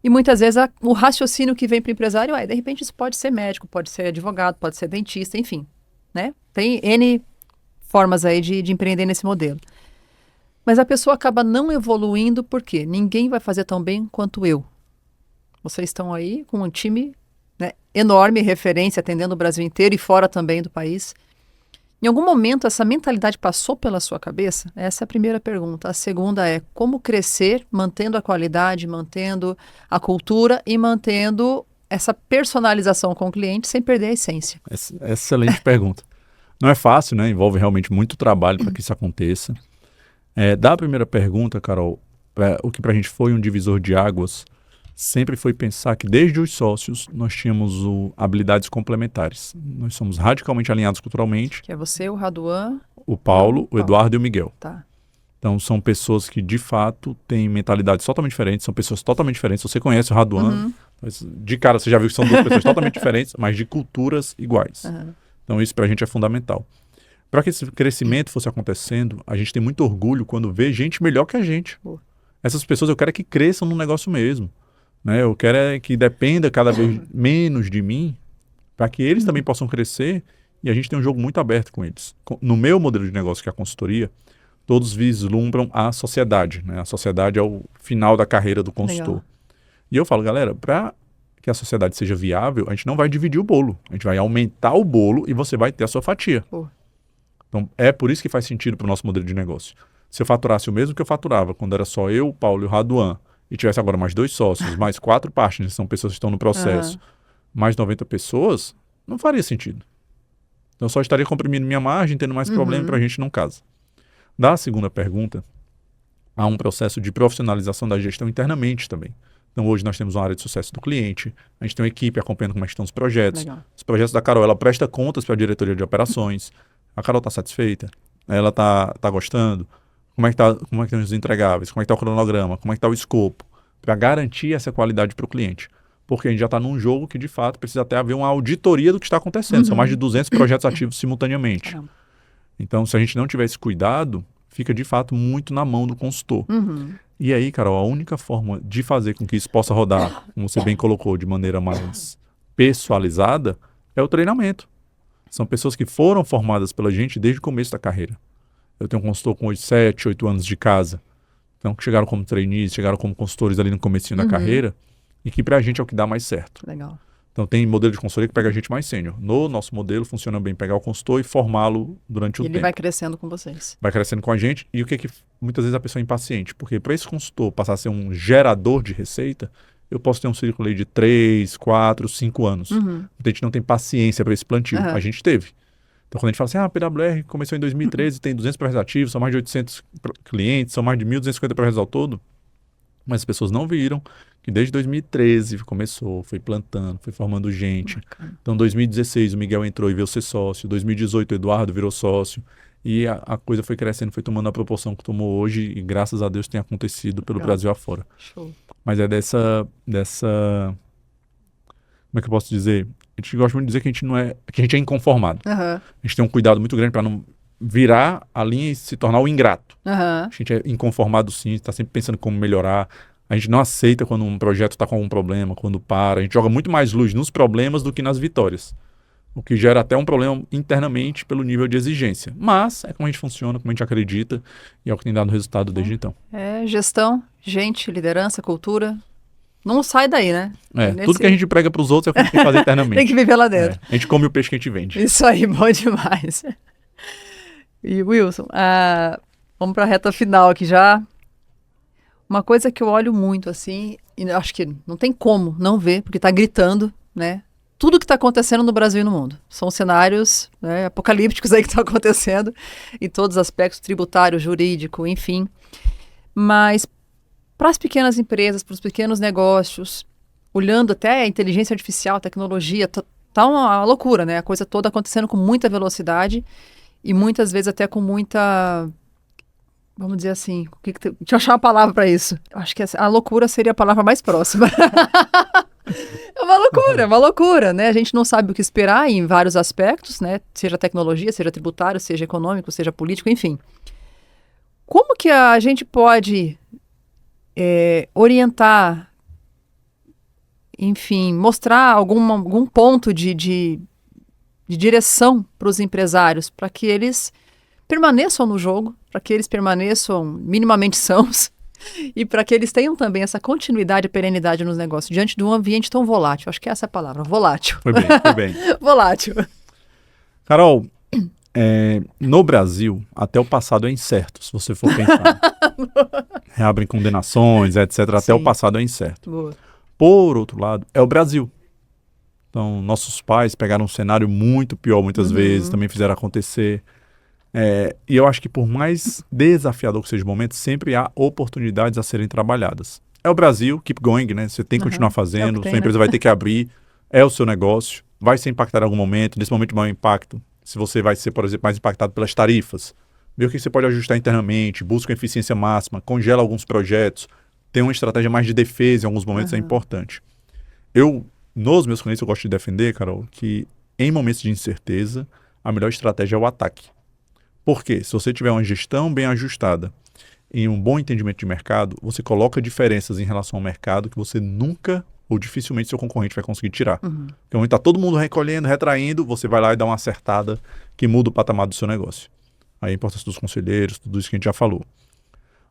E muitas vezes o raciocínio que vem para o empresário é, de repente isso pode ser médico, pode ser advogado, pode ser dentista, enfim. Né? Tem N formas aí de empreender nesse modelo. Mas a pessoa acaba não evoluindo porque ninguém vai fazer tão bem quanto eu. Vocês estão aí com um time... né, enorme, referência, atendendo o Brasil inteiro e fora também do país. Em algum momento essa mentalidade passou pela sua cabeça? Essa é a primeira pergunta. A segunda é como crescer, mantendo a qualidade, mantendo a cultura e mantendo essa personalização com o cliente sem perder a essência.
Excelente pergunta. Não é fácil, né? Envolve realmente muito trabalho para que isso aconteça. Da primeira pergunta, Carol, o que para a gente foi um divisor de águas, sempre foi pensar que desde os sócios nós tínhamos habilidades complementares. Nós somos radicalmente alinhados culturalmente.
Que é você, o Raduan,
o Paulo, o Eduardo e o Miguel.
Tá.
Então são pessoas que de fato têm mentalidades totalmente diferentes, são pessoas totalmente diferentes. Você conhece o Raduan, de cara você já viu que são duas pessoas totalmente diferentes, mas de culturas iguais. Então isso pra gente é fundamental. Para que esse crescimento fosse acontecendo, a gente tem muito orgulho quando vê gente melhor que a gente. Essas pessoas eu quero é que cresçam no negócio mesmo. Né? Eu quero é que dependa cada vez menos de mim, para que eles também possam crescer, e a gente tem um jogo muito aberto com eles. No meu modelo de negócio, que é a consultoria, todos vislumbram a sociedade. Né? A sociedade é o final da carreira do consultor. Legal. E eu falo, galera, para que a sociedade seja viável, a gente não vai dividir o bolo. A gente vai aumentar o bolo e você vai ter a sua fatia. Então, é por isso que faz sentido para o nosso modelo de negócio. Se eu faturasse o mesmo que eu faturava quando era só eu, o Paulo e o Raduan, e tivesse agora mais 2 sócios, mais 4 partners, são pessoas que estão no processo, mais 90 pessoas, não faria sentido. Então, eu só estaria comprimindo minha margem, tendo mais problema para a gente não casa. Da segunda pergunta, há um processo de profissionalização da gestão internamente também. Então, hoje nós temos uma área de sucesso do cliente, a gente tem uma equipe acompanhando como é que estão os projetos. Legal. Os projetos da Carol, ela presta contas para a diretoria de operações. A Carol está satisfeita? Ela está gostando? Como é que estão os entregáveis? Como é que está o cronograma? Como é que está o escopo? Para garantir essa qualidade para o cliente. Porque a gente já está num jogo que, de fato, precisa até haver uma auditoria do que está acontecendo. São mais de 200 projetos ativos simultaneamente. Caramba. Então, se a gente não tiver esse cuidado, fica, de fato, muito na mão do consultor. E aí, Carol, a única forma de fazer com que isso possa rodar, como você bem colocou, de maneira mais pessoalizada, é o treinamento. São pessoas que foram formadas pela gente desde o começo da carreira. Eu tenho um consultor com 7, 8 anos de casa. Então, que chegaram como trainees, chegaram como consultores ali no comecinho da carreira, e que pra gente é o que dá mais certo.
Legal.
Então, tem modelo de consultoria que pega a gente mais sênior. No nosso modelo, funciona bem pegar o consultor e formá-lo durante o tempo.
E ele vai crescendo com vocês.
Vai crescendo com a gente. E o que muitas vezes a pessoa é impaciente? Porque para esse consultor passar a ser um gerador de receita, eu posso ter um ciclo aí de 3, 4, 5 anos. A gente não tem paciência para esse plantio. A gente teve. Então, quando a gente fala assim, a PWR começou em 2013, tem 200 projetos ativos, são mais de 800 clientes, são mais de 1.250 projetos ao todo, mas as pessoas não viram que desde 2013 começou, foi plantando, foi formando gente. Então, em 2016, o Miguel entrou e veio ser sócio. Em 2018, o Eduardo virou sócio. E a coisa foi crescendo, foi tomando a proporção que tomou hoje e, graças a Deus, tem acontecido pelo Brasil afora.
Show.
Mas é dessa... Como é que eu posso dizer? A gente gosta muito de dizer que a gente é inconformado. A gente tem um cuidado muito grande para não virar a linha e se tornar o ingrato. A gente é inconformado sim, está sempre pensando como melhorar. A gente não aceita quando um projeto está com algum problema, quando para. A gente joga muito mais luz nos problemas do que nas vitórias. O que gera até um problema internamente pelo nível de exigência. Mas é como a gente funciona, como a gente acredita, e é o que tem dado resultado desde então.
É gestão, gente, liderança, cultura. Não sai daí, né?
Tudo que a gente prega para os outros é o que a gente tem que fazer internamente.
Tem que viver lá dentro.
A gente come o peixe que a gente vende.
Isso aí, bom demais. E Wilson, vamos para a reta final aqui já. Uma coisa que eu olho muito assim, e acho que não tem como não ver, porque está gritando, né? Tudo que está acontecendo no Brasil e no mundo. São cenários, né, apocalípticos aí que estão acontecendo em todos os aspectos, tributário, jurídico, enfim. Mas para as pequenas empresas, para os pequenos negócios, olhando até a inteligência artificial, tecnologia, tá uma loucura, né? A coisa toda acontecendo com muita velocidade e muitas vezes até com muita... Vamos dizer assim, deixa eu achar uma palavra para isso. Eu acho que a loucura seria a palavra mais próxima. É uma loucura, né? A gente não sabe o que esperar em vários aspectos, né? Seja tecnologia, seja tributário, seja econômico, seja político, enfim. Como que a gente pode orientar, enfim, mostrar algum ponto de direção para os empresários, para que eles permaneçam no jogo, para que eles permaneçam minimamente sãos e para que eles tenham também essa continuidade e perenidade nos negócios, diante de um ambiente tão volátil. Acho que essa é a palavra, volátil.
Foi bem.
Volátil.
Carol, no Brasil, até o passado é incerto, se você for pensar. Reabrem condenações, etc. Até o passado é incerto.
Boa.
Por outro lado, é o Brasil. Então, nossos pais pegaram um cenário muito pior muitas vezes, também fizeram acontecer. E eu acho que por mais desafiador que seja o momento, sempre há oportunidades a serem trabalhadas. É o Brasil, keep going, né? Você tem que continuar fazendo, sua empresa vai ter que abrir, é o seu negócio, vai ser impactado em algum momento, nesse momento de maior impacto, se você vai ser, por exemplo, mais impactado pelas tarifas, vê o que você pode ajustar internamente, busca uma eficiência máxima, congela alguns projetos, tem uma estratégia mais de defesa em alguns momentos, é importante. Nos meus clientes, eu gosto de defender, Carol, que em momentos de incerteza, a melhor estratégia é o ataque. Por quê? Se você tiver uma gestão bem ajustada e um bom entendimento de mercado, você coloca diferenças em relação ao mercado que você nunca ou dificilmente seu concorrente vai conseguir tirar. Então, está todo mundo recolhendo, retraindo, você vai lá e dá uma acertada que muda o patamar do seu negócio. Aí a importância dos conselheiros, tudo isso que a gente já falou.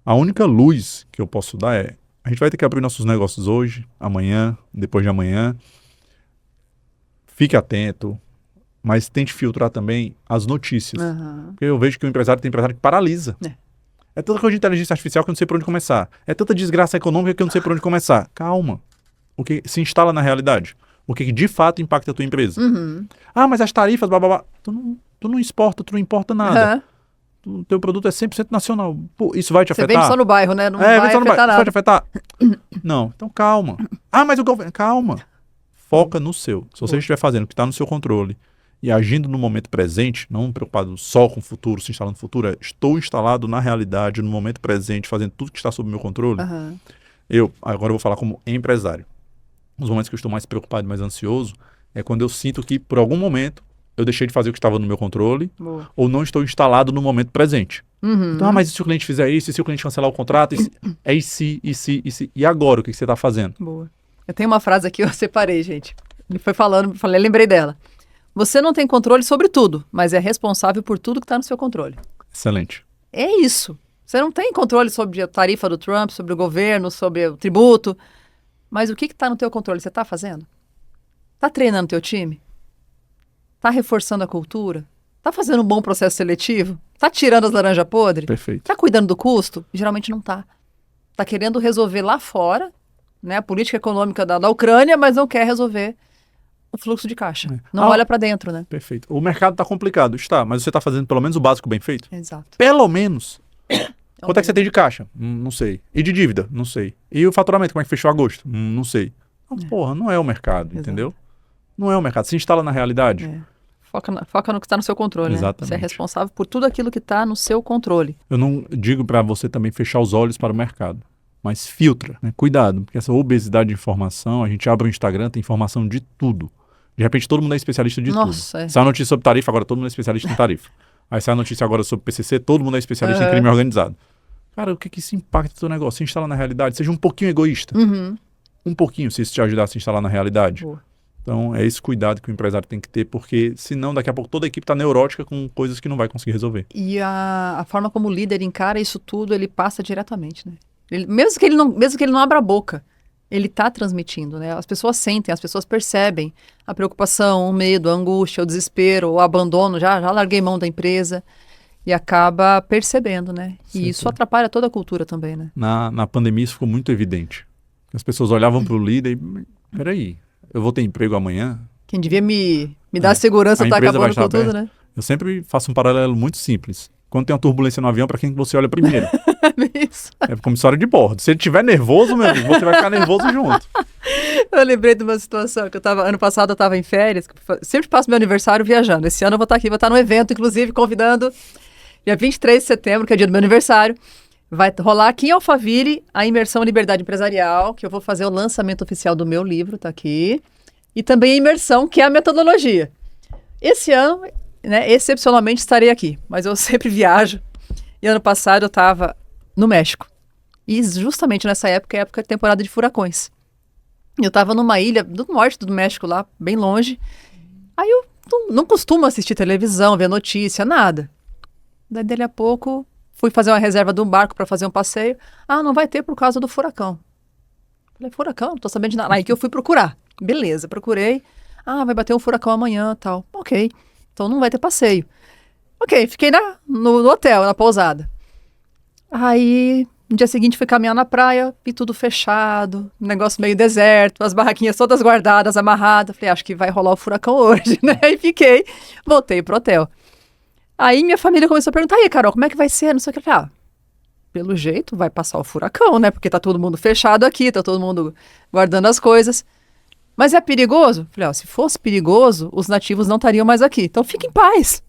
A única luz que eu posso dar é, a gente vai ter que abrir nossos negócios hoje, amanhã, depois de amanhã. Fique atento, mas tente filtrar também as notícias. Porque eu vejo que o empresário tem empresário que paralisa. É tanta coisa de inteligência artificial que eu não sei por onde começar. É tanta desgraça econômica que eu não sei por onde começar. Calma. O que se instala na realidade? O que de fato impacta a tua empresa? Ah, mas as tarifas, blá, blá, blá. Tu não exporta, tu não importa nada. O teu produto é 100% nacional. Pô, isso vai te afetar?
Você vende só no bairro, né? Não vai afetar nada.
Isso vai te afetar? Não. Então calma. Ah, mas o governo... Calma. Foca no seu. Se você estiver fazendo o que está no seu controle e agindo no momento presente, não preocupado só com o futuro, se instalando no futuro, estou instalado na realidade, no momento presente, fazendo tudo que está sob meu controle. Agora eu vou falar como empresário. Os momentos que eu estou mais preocupado e mais ansioso é quando eu sinto que, por algum momento, eu deixei de fazer o que estava no meu controle ou não estou instalado no momento presente. Então, mas e se o cliente fizer isso? E se o cliente cancelar o contrato? E se? E agora, o que você está fazendo?
Boa. Eu tenho uma frase aqui, eu separei, gente. Ele foi falando, lembrei dela. Você não tem controle sobre tudo, mas é responsável por tudo que está no seu controle.
Excelente.
É isso. Você não tem controle sobre a tarifa do Trump, sobre o governo, sobre o tributo. Mas o que está no teu controle? Você está fazendo? Está treinando teu time? Está reforçando a cultura? Está fazendo um bom processo seletivo? Está tirando as laranjas podres?
Perfeito.
Está cuidando do custo? Geralmente não está. Está querendo resolver lá fora, né, a política econômica da Ucrânia, mas não quer resolver o fluxo de caixa. Não olha para dentro, né?
Perfeito. O mercado está complicado, está, mas você está fazendo pelo menos o básico bem feito?
Exato.
Pelo menos. Quanto é que você tem de caixa? Não sei. E de dívida? Não sei. E o faturamento, como é que fechou agosto? Não sei. Porra, não é o mercado,
Exato.
Entendeu? Não é o mercado. Se instala na realidade.
Foca no que está no seu controle.
Exatamente.
Né? Você é responsável por tudo aquilo que está no seu controle.
Eu não digo para você também fechar os olhos para o mercado, mas filtra, né? Cuidado, porque essa obesidade de informação, a gente abre o Instagram, tem informação de tudo. De repente todo mundo é especialista de tudo. Sai a notícia sobre tarifa, agora todo mundo é especialista em tarifa. Aí sai a notícia agora sobre PCC, todo mundo é especialista em crime organizado. Cara, o que isso impacta no teu negócio? Se instala na realidade, seja um pouquinho egoísta. Um pouquinho, se isso te ajudar a se instalar na realidade.
Boa.
Então é esse cuidado que o empresário tem que ter, porque senão daqui a pouco toda a equipe está neurótica com coisas que não vai conseguir resolver.
E a forma como o líder encara isso tudo, ele passa diretamente, né? Mesmo que ele não abra a boca, ele está transmitindo, né? As pessoas sentem, as pessoas percebem a preocupação, o medo, a angústia, o desespero, o abandono, já larguei mão da empresa e acaba percebendo, né? E isso atrapalha toda a cultura também, né?
Na pandemia isso ficou muito evidente. As pessoas olhavam para o líder e, peraí, eu vou ter emprego amanhã?
Quem devia me dar segurança está acabando com tudo, né?
Eu sempre faço um paralelo muito simples. Quando tem uma turbulência no avião, para quem você olha primeiro?
Isso.
É comissário de bordo. Se ele estiver nervoso, meu amigo, você vai ficar nervoso junto.
Eu lembrei de uma situação que ano passado eu estava em férias, sempre passo meu aniversário viajando. Esse ano eu vou estar aqui, vou estar no evento, inclusive, convidando, dia 23 de setembro, que é dia do meu aniversário, vai rolar aqui em Alphaville a imersão Liberdade Empresarial, que eu vou fazer o lançamento oficial do meu livro, tá aqui, e também a imersão, que é a metodologia. Esse ano, né, excepcionalmente estarei aqui, mas eu sempre viajo. E ano passado eu estava no México. E justamente nessa época é a época de temporada de furacões. Eu estava numa ilha do norte do México lá, bem longe. Aí eu não costumo assistir televisão, ver notícia, nada. Daí, dali a pouco, fui fazer uma reserva de um barco para fazer um passeio. Ah, não vai ter por causa do furacão. Falei, furacão? Não tô sabendo de nada. Aí que eu fui procurar. Beleza, procurei. Ah, vai bater um furacão amanhã, tal. Ok, então não vai ter passeio. Ok, fiquei no hotel, na pousada. Aí, no dia seguinte, fui caminhar na praia, vi tudo fechado, um negócio meio deserto, as barraquinhas todas guardadas, amarradas. Falei, acho que vai rolar o furacão hoje, né? E voltei pro hotel. Aí minha família começou a perguntar, aí, Carol, como é que vai ser? Não sei o que. Eu falei, pelo jeito vai passar o furacão, né? Porque tá todo mundo fechado aqui, tá todo mundo guardando as coisas. Mas é perigoso? Falei, se fosse perigoso, os nativos não estariam mais aqui. Então fique em paz.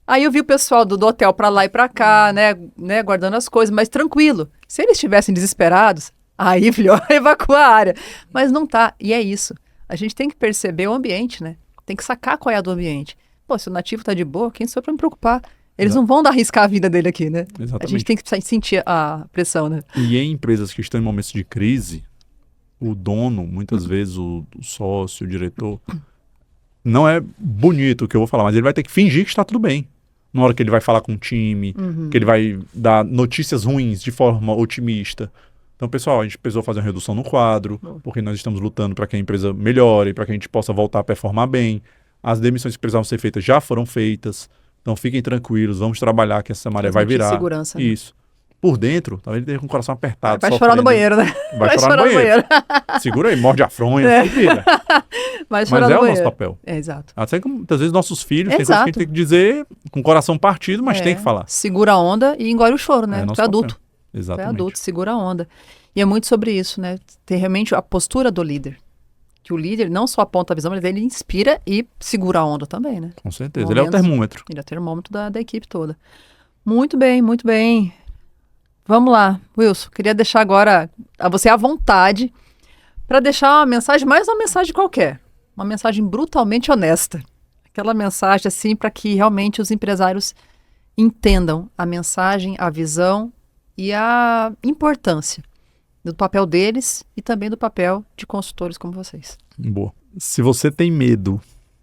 Aí eu vi o pessoal do hotel pra lá e pra cá, né, guardando as coisas, mas tranquilo. Se eles estivessem desesperados, aí, filho, evacua a área. Mas não tá, e é isso. A gente tem que perceber o ambiente, né? Tem que sacar qual é a do ambiente. Pô, se o nativo tá de boa, quem sou eu pra me preocupar? Eles não vão arriscar a vida dele aqui, né?
Exatamente.
A gente tem que sentir a pressão, né?
E em empresas que estão em momentos de crise, o dono, muitas vezes o sócio, o diretor, não é bonito o que eu vou falar, mas ele vai ter que fingir que está tudo bem. Na hora que ele vai falar com o time, que ele vai dar notícias ruins de forma otimista. Então, pessoal, a gente precisou fazer uma redução no quadro, porque nós estamos lutando para que a empresa melhore, para que a gente possa voltar a performar bem. As demissões que precisavam ser feitas já foram feitas. Então, fiquem tranquilos, vamos trabalhar que essa maré vai virar.
Segurança, né?
Isso. Por dentro, talvez ele tenha com o coração apertado.
Vai chorar no banheiro, né?
Vai chorar no banheiro. Segura aí, morde a fronha, se vira.
Mas
é o nosso papel.
Exato.
Até que muitas vezes nossos filhos têm
Exato.
coisas que a gente tem que dizer com o coração partido, mas tem que falar.
Segura a onda e engole o choro, né? Tu é adulto.
Exatamente.
Tu é adulto, segura a onda. E é muito sobre isso, né? Ter realmente a postura do líder. Que o líder não só aponta a visão, mas ele inspira e segura a onda também, né?
Com certeza. Ele é o termômetro.
Ele é o termômetro da equipe toda. Muito bem, muito bem. Vamos lá, Wilson. Queria deixar agora a você à vontade para deixar uma mensagem, mais uma mensagem qualquer. Uma mensagem brutalmente honesta. Aquela mensagem assim para que realmente os empresários entendam a mensagem, a visão e a importância do papel deles e também do papel de consultores como vocês.
Boa. Se você tem medo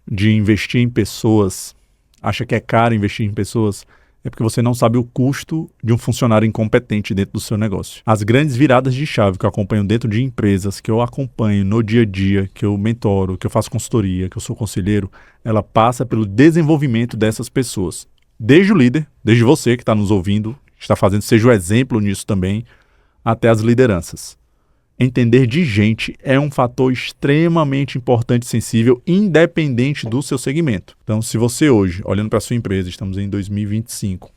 de investir em pessoas, acha que é caro investir em pessoas, é porque você não sabe o custo de um funcionário incompetente dentro do seu negócio. As grandes viradas de chave que eu acompanho dentro de empresas, que eu acompanho no dia a dia, que eu mentoro, que eu faço consultoria, que eu sou conselheiro, ela passa pelo desenvolvimento dessas pessoas. Desde o líder, desde você que está nos ouvindo, está fazendo, seja o exemplo nisso também, até as lideranças. Entender de gente é um fator extremamente importante e sensível, independente do seu segmento. Então, se você hoje, olhando para a sua empresa, estamos em 2025,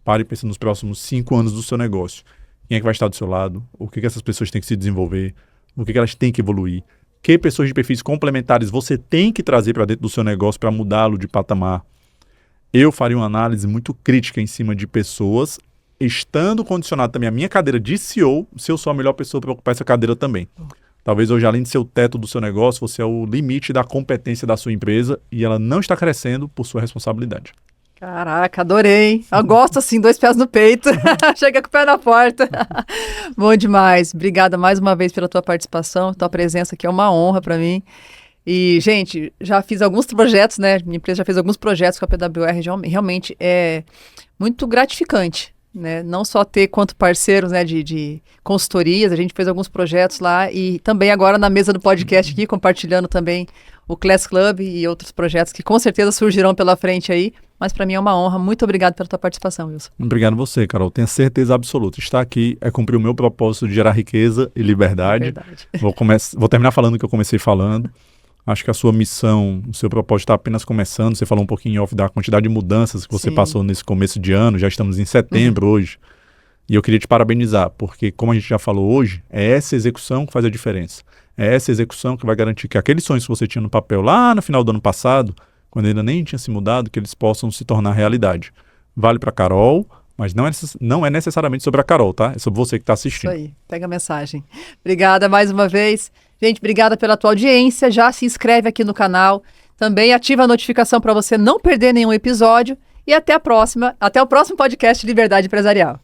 pare pensando nos próximos 5 anos do seu negócio. Quem é que vai estar do seu lado? O que essas pessoas têm que se desenvolver? O que elas têm que evoluir? Que pessoas de perfis complementares você tem que trazer para dentro do seu negócio para mudá-lo de patamar? Eu faria uma análise muito crítica em cima de pessoas, estando condicionado também à minha cadeira de CEO, se eu sou a melhor pessoa para ocupar essa cadeira também. Talvez hoje, além de ser o teto do seu negócio, você é o limite da competência da sua empresa e ela não está crescendo por sua responsabilidade.
Caraca, adorei. Eu gosto assim, 2 pés no peito. Chega com o pé na porta. Bom demais. Obrigada mais uma vez pela tua participação. Tua presença aqui é uma honra para mim. E, gente, já fiz alguns projetos, né? Minha empresa já fez alguns projetos com a PWR. Realmente é muito gratificante, né? Não só ter quanto parceiros, né, de consultorias, a gente fez alguns projetos lá e também agora na mesa do podcast aqui, compartilhando também o Class Club e outros projetos que com certeza surgirão pela frente aí, mas para mim é uma honra. Muito obrigado pela tua participação, Wilson.
Obrigado você, Carol. Tenho certeza absoluta. Estar aqui é cumprir o meu propósito de gerar riqueza e liberdade. Vou terminar falando o que eu comecei falando. Acho que a sua missão, o seu propósito está apenas começando. Você falou um pouquinho em off da quantidade de mudanças que você passou nesse começo de ano. Já estamos em setembro hoje. E eu queria te parabenizar, porque como a gente já falou hoje, é essa execução que faz a diferença. É essa execução que vai garantir que aqueles sonhos que você tinha no papel lá no final do ano passado, quando ainda nem tinha se mudado, que eles possam se tornar realidade. Vale para a Carol, mas não é necessariamente sobre a Carol, tá? É sobre você que está assistindo.
Isso aí, pega a mensagem. Obrigada mais uma vez. Gente, obrigada pela tua audiência. Já se inscreve aqui no canal. Também ativa a notificação para você não perder nenhum episódio. E até a próxima. Até o próximo podcast Liberdade Empresarial.